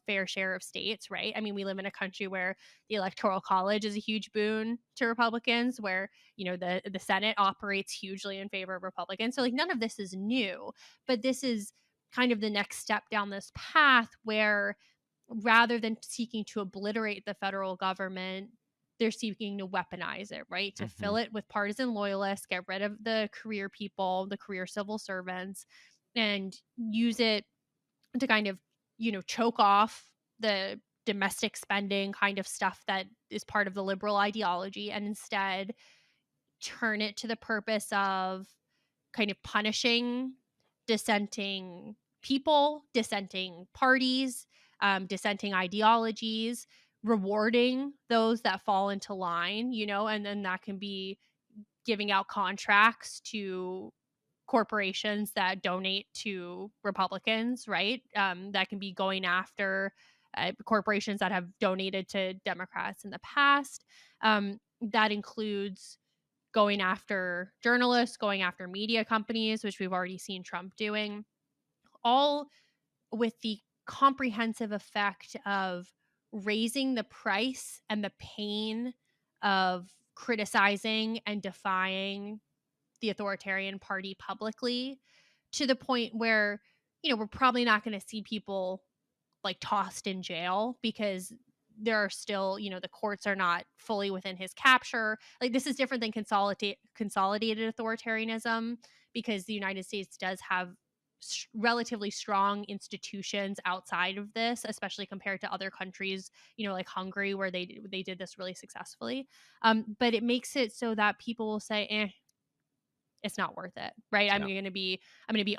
fair share of states, right? I mean, we live in a country where the electoral college is a huge boon to Republicans, where, you know, the Senate operates hugely in favor of Republicans. So like none of this is new, but this is kind of the next step down this path where rather than seeking to obliterate the federal government, they're seeking to weaponize it, right? To Hmm. fill it with partisan loyalists, get rid of the career people, the career civil servants, and use it to kind of, you know, choke off the domestic spending kind of stuff that is part of the liberal ideology, and instead turn it to the purpose of kind of punishing dissenting people, dissenting parties, dissenting ideologies, rewarding those that fall into line, you know, and then that can be giving out contracts to corporations that donate to Republicans, right? That can be going after corporations that have donated to Democrats in the past. That includes going after journalists, going after media companies, which we've already seen Trump doing, all with the comprehensive effect of raising the price and the pain of criticizing and defying the authoritarian party publicly to the point where, you know, we're probably not going to see people like tossed in jail because there are still, you know, the courts are not fully within his capture. Like this is different than consolidated authoritarianism because the United States does have relatively strong institutions outside of this, especially compared to other countries, you know, like Hungary, where they did this really successfully. But it makes it so that people will say, it's not worth it, right? Yeah. I'm going to be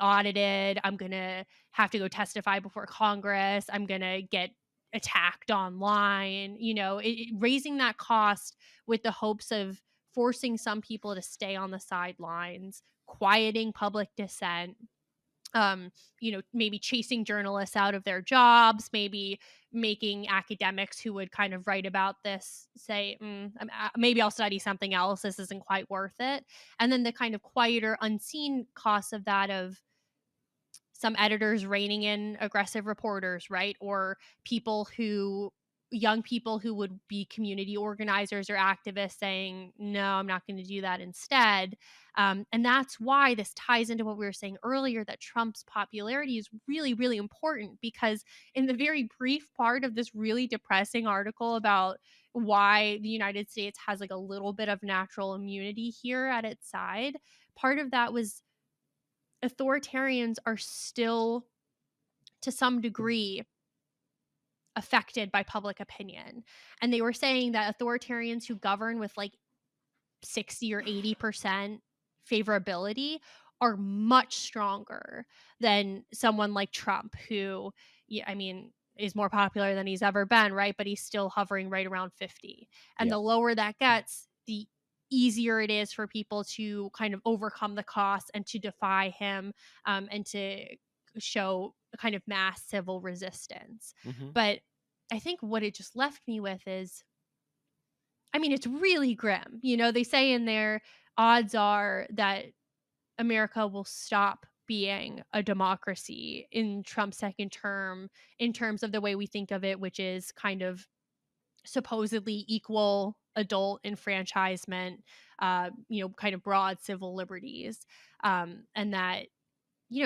audited. I'm going to have to go testify before Congress. I'm going to get attacked online, you know, raising that cost with the hopes of forcing some people to stay on the sidelines, quieting public dissent, um, maybe chasing journalists out of their jobs, maybe making academics who would kind of write about this say, maybe I'll study something else. This isn't quite worth it. And then the kind of quieter, unseen costs of that, of some editors reining in aggressive reporters, right? Or young people who would be community organizers or activists saying, no, I'm not going to do that instead. And that's why this ties into what we were saying earlier, that Trump's popularity is really, really important, because in the very brief part of this really depressing article about why the United States has like a little bit of natural immunity here at its side, part of that was authoritarians are still, to some degree, affected by public opinion. And they were saying that authoritarians who govern with like 60 or 80% favorability are much stronger than someone like Trump, who, yeah, I mean, is more popular than he's ever been, right? But he's still hovering right around 50. And Yeah. the lower that gets, the easier it is for people to kind of overcome the cost and to defy him, and to show a kind of mass civil resistance. Hmm. But I think what it just left me with is, I mean, it's really grim. They say in there, odds are that America will stop being a democracy in Trump's second term, in terms of the way we think of it, which is kind of supposedly equal adult enfranchisement, kind of broad civil liberties. And that,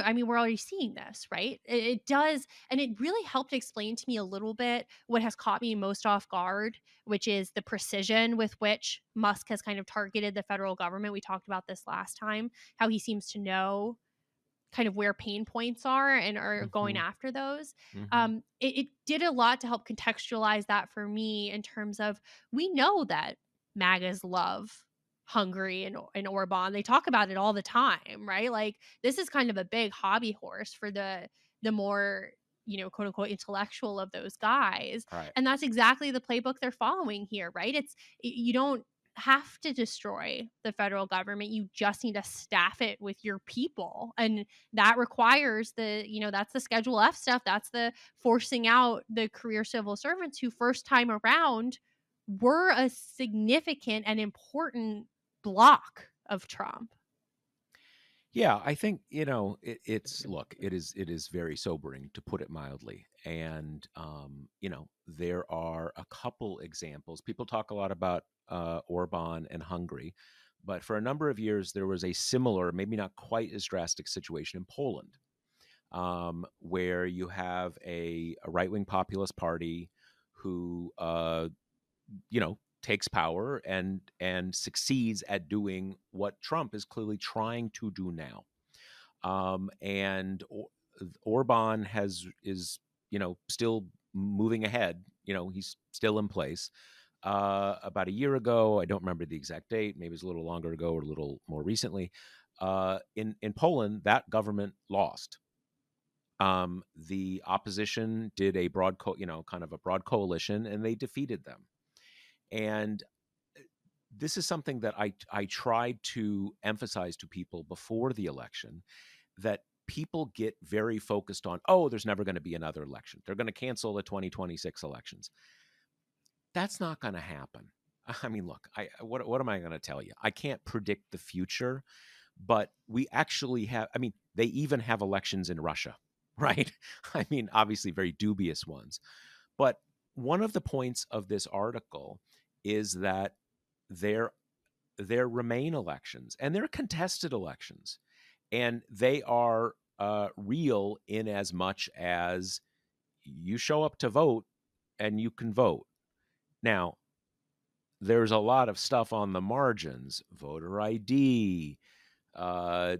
I mean, we're already seeing this, right? It does. And it really helped explain to me a little bit what has caught me most off guard, which is the precision with which Musk has kind of targeted the federal government. We talked about this last time, how he seems to know kind of where pain points are and are going Hmm. after those. Hmm. It did a lot to help contextualize that for me, in terms of, we know that MAGAs love Hungary and Orban. They talk about it all the time, right? Like, this is kind of a big hobby horse for the more, quote unquote intellectual of those guys. Right. And that's exactly the playbook they're following here, right? You don't have to destroy the federal government. You just need to staff it with your people. And that requires that's the Schedule F stuff. That's the forcing out the career civil servants who, first time around, were a significant and important block of Trump. Yeah, I think it's look, it is very sobering, to put it mildly, and there are a couple examples. People talk a lot about Orban and Hungary, but for a number of years there was a similar, maybe not quite as drastic situation in Poland, where you have a right wing populist party who takes power and succeeds at doing what Trump is clearly trying to do now. And Orban is still moving ahead. He's still in place. About a year ago, I don't remember the exact date. Maybe it's a little longer ago or a little more recently. In Poland, that government lost. The opposition did a kind of a broad coalition, and they defeated them. And this is something that I tried to emphasize to people before the election, that people get very focused on, oh, there's never going to be another election. They're going to cancel the 2026 elections. That's not going to happen. I mean, look, what am I going to tell you? I can't predict the future, but we actually have, I mean, they even have elections in Russia, right? I mean, obviously very dubious ones. But one of the points of this article is that there there remain elections, and they're contested elections, and they are real in as much as you show up to vote and you can vote. Now, there's a lot of stuff on the margins, voter ID. Are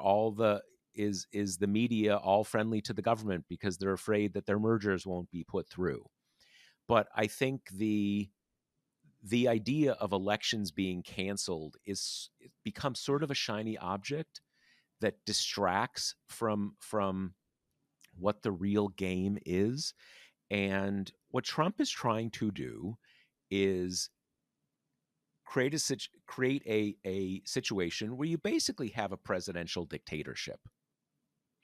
all the is the media all friendly to the government because they're afraid that their mergers won't be put through? But I think the idea of elections being canceled is it becomes sort of a shiny object that distracts from what the real game is. And what Trump is trying to do is create a situation where you basically have a presidential dictatorship.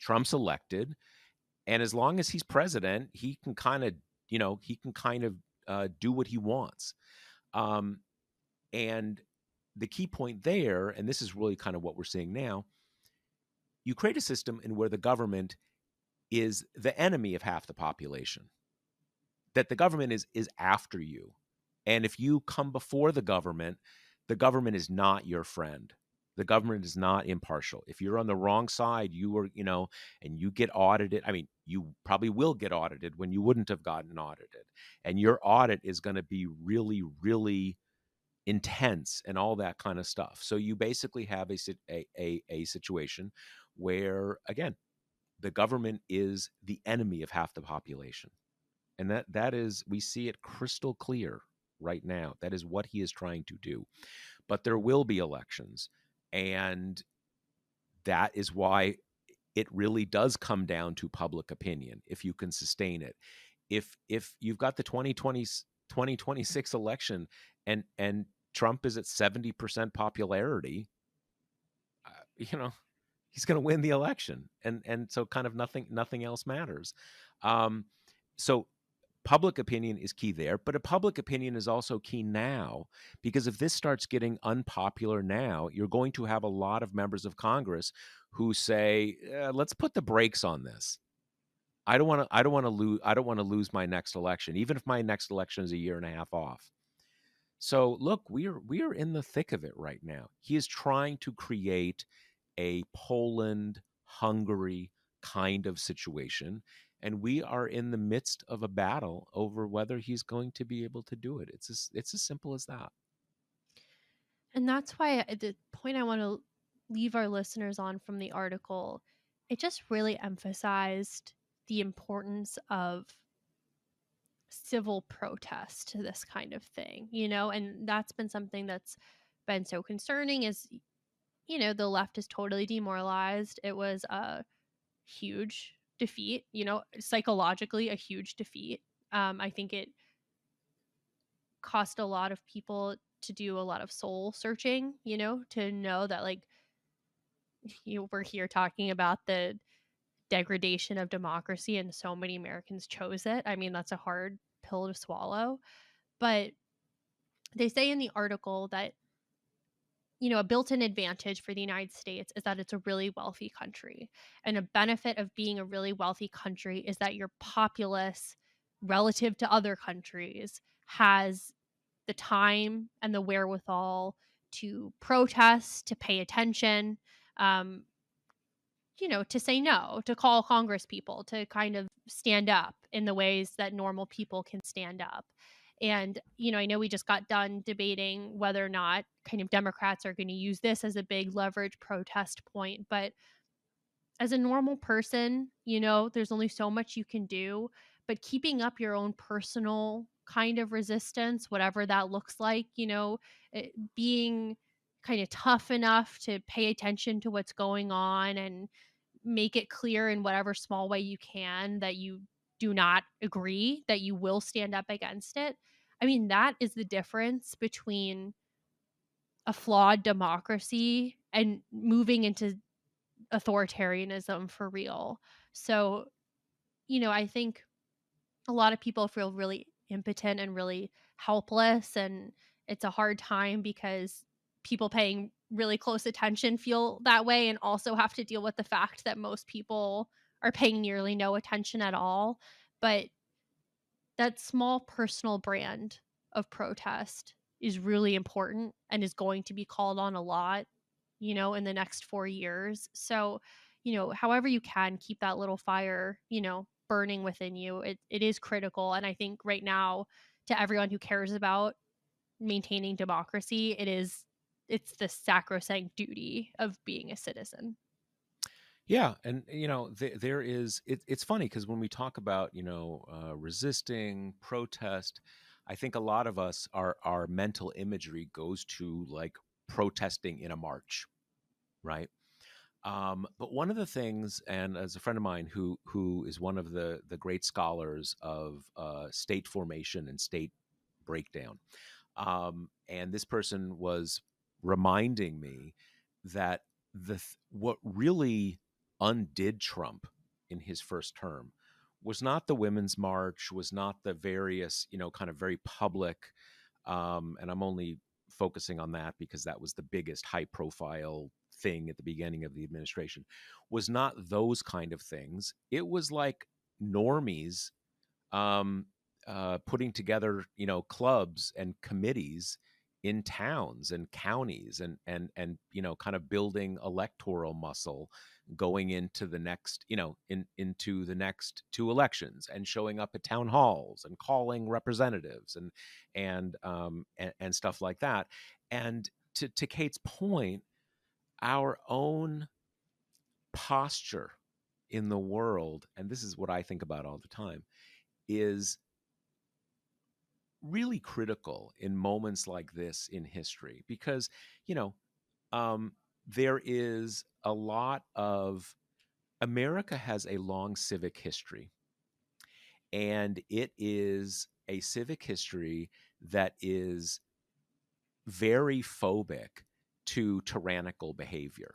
Trump's elected, and as long as he's president, he can kind of, do what he wants. Um, and the key point there, and this is really kind of what we're seeing now, you create a system in where the government is the enemy of half the population, that the government is after you. And if you come before the government is not your friend. The government is not impartial. If you're on the wrong side, you are, and you get audited. I mean, you probably will get audited when you wouldn't have gotten audited. And your audit is going to be really, really intense and all that kind of stuff. So you basically have a situation where, again, the government is the enemy of half the population. And that is, we see it crystal clear right now. That is what he is trying to do. But there will be elections, and that is why it really does come down to public opinion, if you can sustain it. If you've got the 2026 election, and Trump is at 70% popularity, uh, you know he's going to win the election, and so kind of nothing else matters. So public opinion is key there, but a public opinion is also key now, because if this starts getting unpopular now, you're going to have a lot of members of Congress who say, let's put the brakes on this. I don't want to lose my next election, even if my next election is a year and a half off. So look, we are in the thick of it right now. He is trying to create a Poland, Hungary kind of situation, and we are in the midst of a battle over whether he's going to be able to do it. It's as simple as that. And that's why the point I want to leave our listeners on from the article, it just really emphasized the importance of civil protest to this kind of thing, and that's been something that's been so concerning is, the left is totally demoralized. It was a huge defeat, psychologically a huge defeat. I think it cost a lot of people to do a lot of soul searching, to know that, like, we're here talking about the degradation of democracy and so many Americans chose it. I mean, that's a hard pill to swallow. But they say in the article that, a built-in advantage for the United States is that it's a really wealthy country. And a benefit of being a really wealthy country is that your populace, relative to other countries, has the time and the wherewithal to protest, to pay attention, um, to say no, to call Congress people, to kind of stand up in the ways that normal people can stand up. And, I know we just got done debating whether or not kind of Democrats are going to use this as a big leverage protest point. But as a normal person, there's only so much you can do. But keeping up your own personal kind of resistance, whatever that looks like, being kind of tough enough to pay attention to what's going on and make it clear in whatever small way you can that you do not agree, that you will stand up against it. I mean, that is the difference between a flawed democracy and moving into authoritarianism for real. So, I think a lot of people feel really impotent and really helpless, and it's a hard time because people paying really close attention feel that way and also have to deal with the fact that most people are paying nearly no attention at all. But that small personal brand of protest is really important and is going to be called on a lot, in the next 4 years. So, however you can keep that little fire, burning within you, it is critical. And I think right now, to everyone who cares about maintaining democracy, it's the sacrosanct duty of being a citizen. Yeah, and there is. It's funny because when we talk about resisting protest, I think a lot of us, our mental imagery goes to like protesting in a march, right? But one of the things, and as a friend of mine who is one of the great scholars of state formation and state breakdown, And this person was reminding me that what really undid Trump in his first term was not the Women's March, was not the various, kind of very public, and I'm only focusing on that because that was the biggest high profile thing at the beginning of the administration, was not those kind of things. It was like normies, um, putting together, clubs and committees in towns and counties, and kind of building electoral muscle going into the next, into the next two elections, and showing up at town halls and calling representatives, and stuff like that. And to Kate's point, our own posture in the world, and this is what I think about all the time, is really critical in moments like this in history, because you know um, there is a lot of America has a long civic history, and it is a civic history that is very phobic to tyrannical behavior.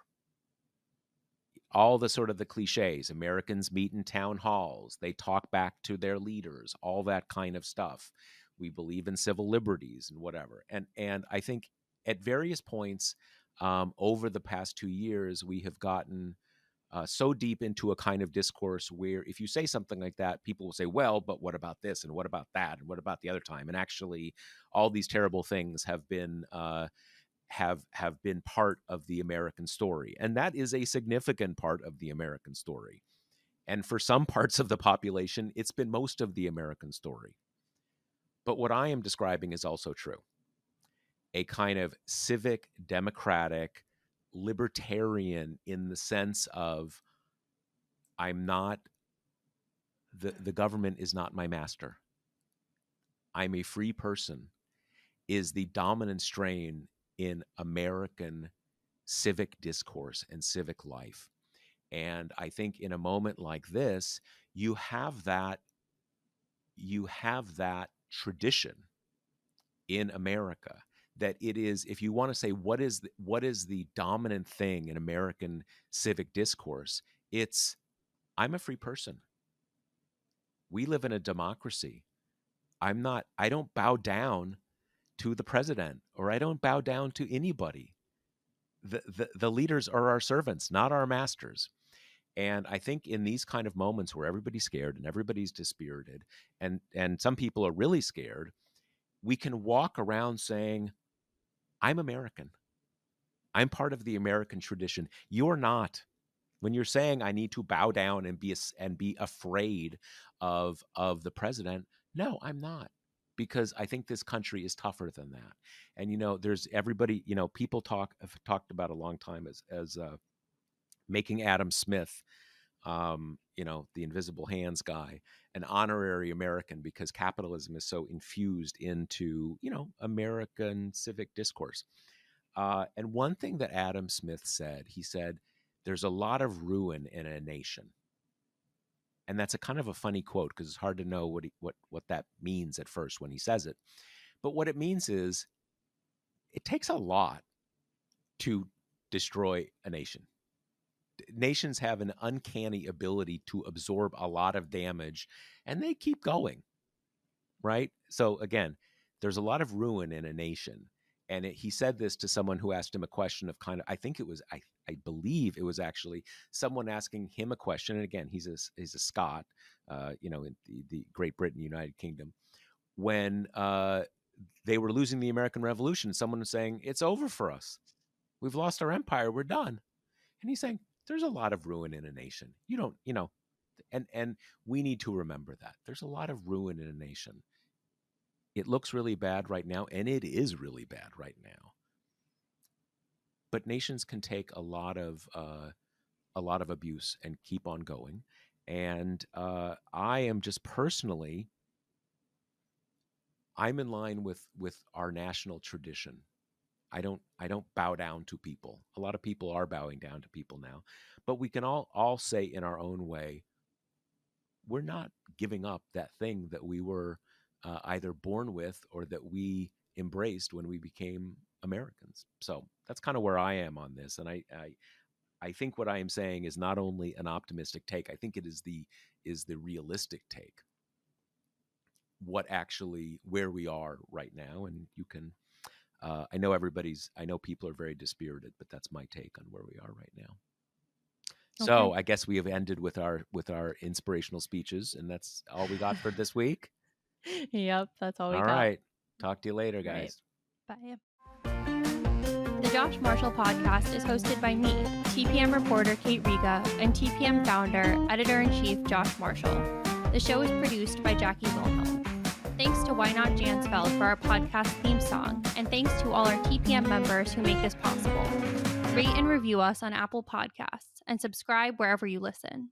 All the sort of the cliches: Americans meet in town halls, they talk back to their leaders, all that kind of stuff. We believe in civil liberties and whatever. And I think at various points, over the past 2 years, we have gotten so deep into a kind of discourse where if you say something like that, people will say, well, but what about this, and what about that, and what about the other time? And actually, all these terrible things have been part of the American story. And that is a significant part of the American story. And for some parts of the population, it's been most of the American story. But what I am describing is also true: a kind of civic, democratic, libertarian, in the sense of I'm not, the government is not my master. I'm a free person, is the dominant strain in American civic discourse and civic life. And I think in a moment like this, you have that you have that tradition in America, that it is, if you want to say what is the dominant thing in American civic discourse, it's I'm a free person. We live in a democracy. I don't bow down to the president, or I don't bow down to anybody. The leaders are our servants, not our masters. And I think in these kind of moments where everybody's scared and everybody's dispirited, and some people are really scared, we can walk around saying, I'm American. I'm part of the American tradition. You're not. When you're saying I need to bow down and be afraid of the president, no, I'm not. Because I think this country is tougher than that. And there's everybody, people have talked about a long time as making Adam Smith, the invisible hands guy, an honorary American, because capitalism is so infused into, American civic discourse. And one thing that Adam Smith said, he said, there's a lot of ruin in a nation. And that's a kind of a funny quote, because it's hard to know what that means at first when he says it. But what it means is it takes a lot to destroy a nation. Nations have an uncanny ability to absorb a lot of damage, and they keep going, right? So again, there's a lot of ruin in a nation. And he said this to someone who asked him a question of kind of, I think it was, I believe it was actually someone asking him a question. And again, he's a Scot, in the Great Britain, United Kingdom. When they were losing the American Revolution, someone was saying, it's over for us. We've lost our empire. We're done. And he's saying, there's a lot of ruin in a nation. You don't, and we need to remember that there's a lot of ruin in a nation. It looks really bad right now, and it is really bad right now. But nations can take a lot of abuse and keep on going. And I am just personally, I'm in line with our national tradition. I don't bow down to people. A lot of people are bowing down to people now, but we can all say in our own way, we're not giving up that thing that we were either born with, or that we embraced when we became Americans. So that's kind of where I am on this. And I think what I am saying is not only an optimistic take, I think it is the realistic take. What actually where we are right now, and you can. I know people are very dispirited, but that's my take on where we are right now. So Okay. I guess we have ended with our inspirational speeches, and that's all we got for this week. Yep, that's all we All got. right. Talk to you later, All right. guys. Bye. The Josh Marshall podcast is hosted by me, TPM reporter Kate Riga, and TPM founder, editor-in-chief Josh Marshall. The show is produced by Jackie Wilhelm. Thanks to Why Not Jansfeld for our podcast theme song, and thanks to all our TPM members who make this possible. Rate and review us on Apple Podcasts, and subscribe wherever you listen.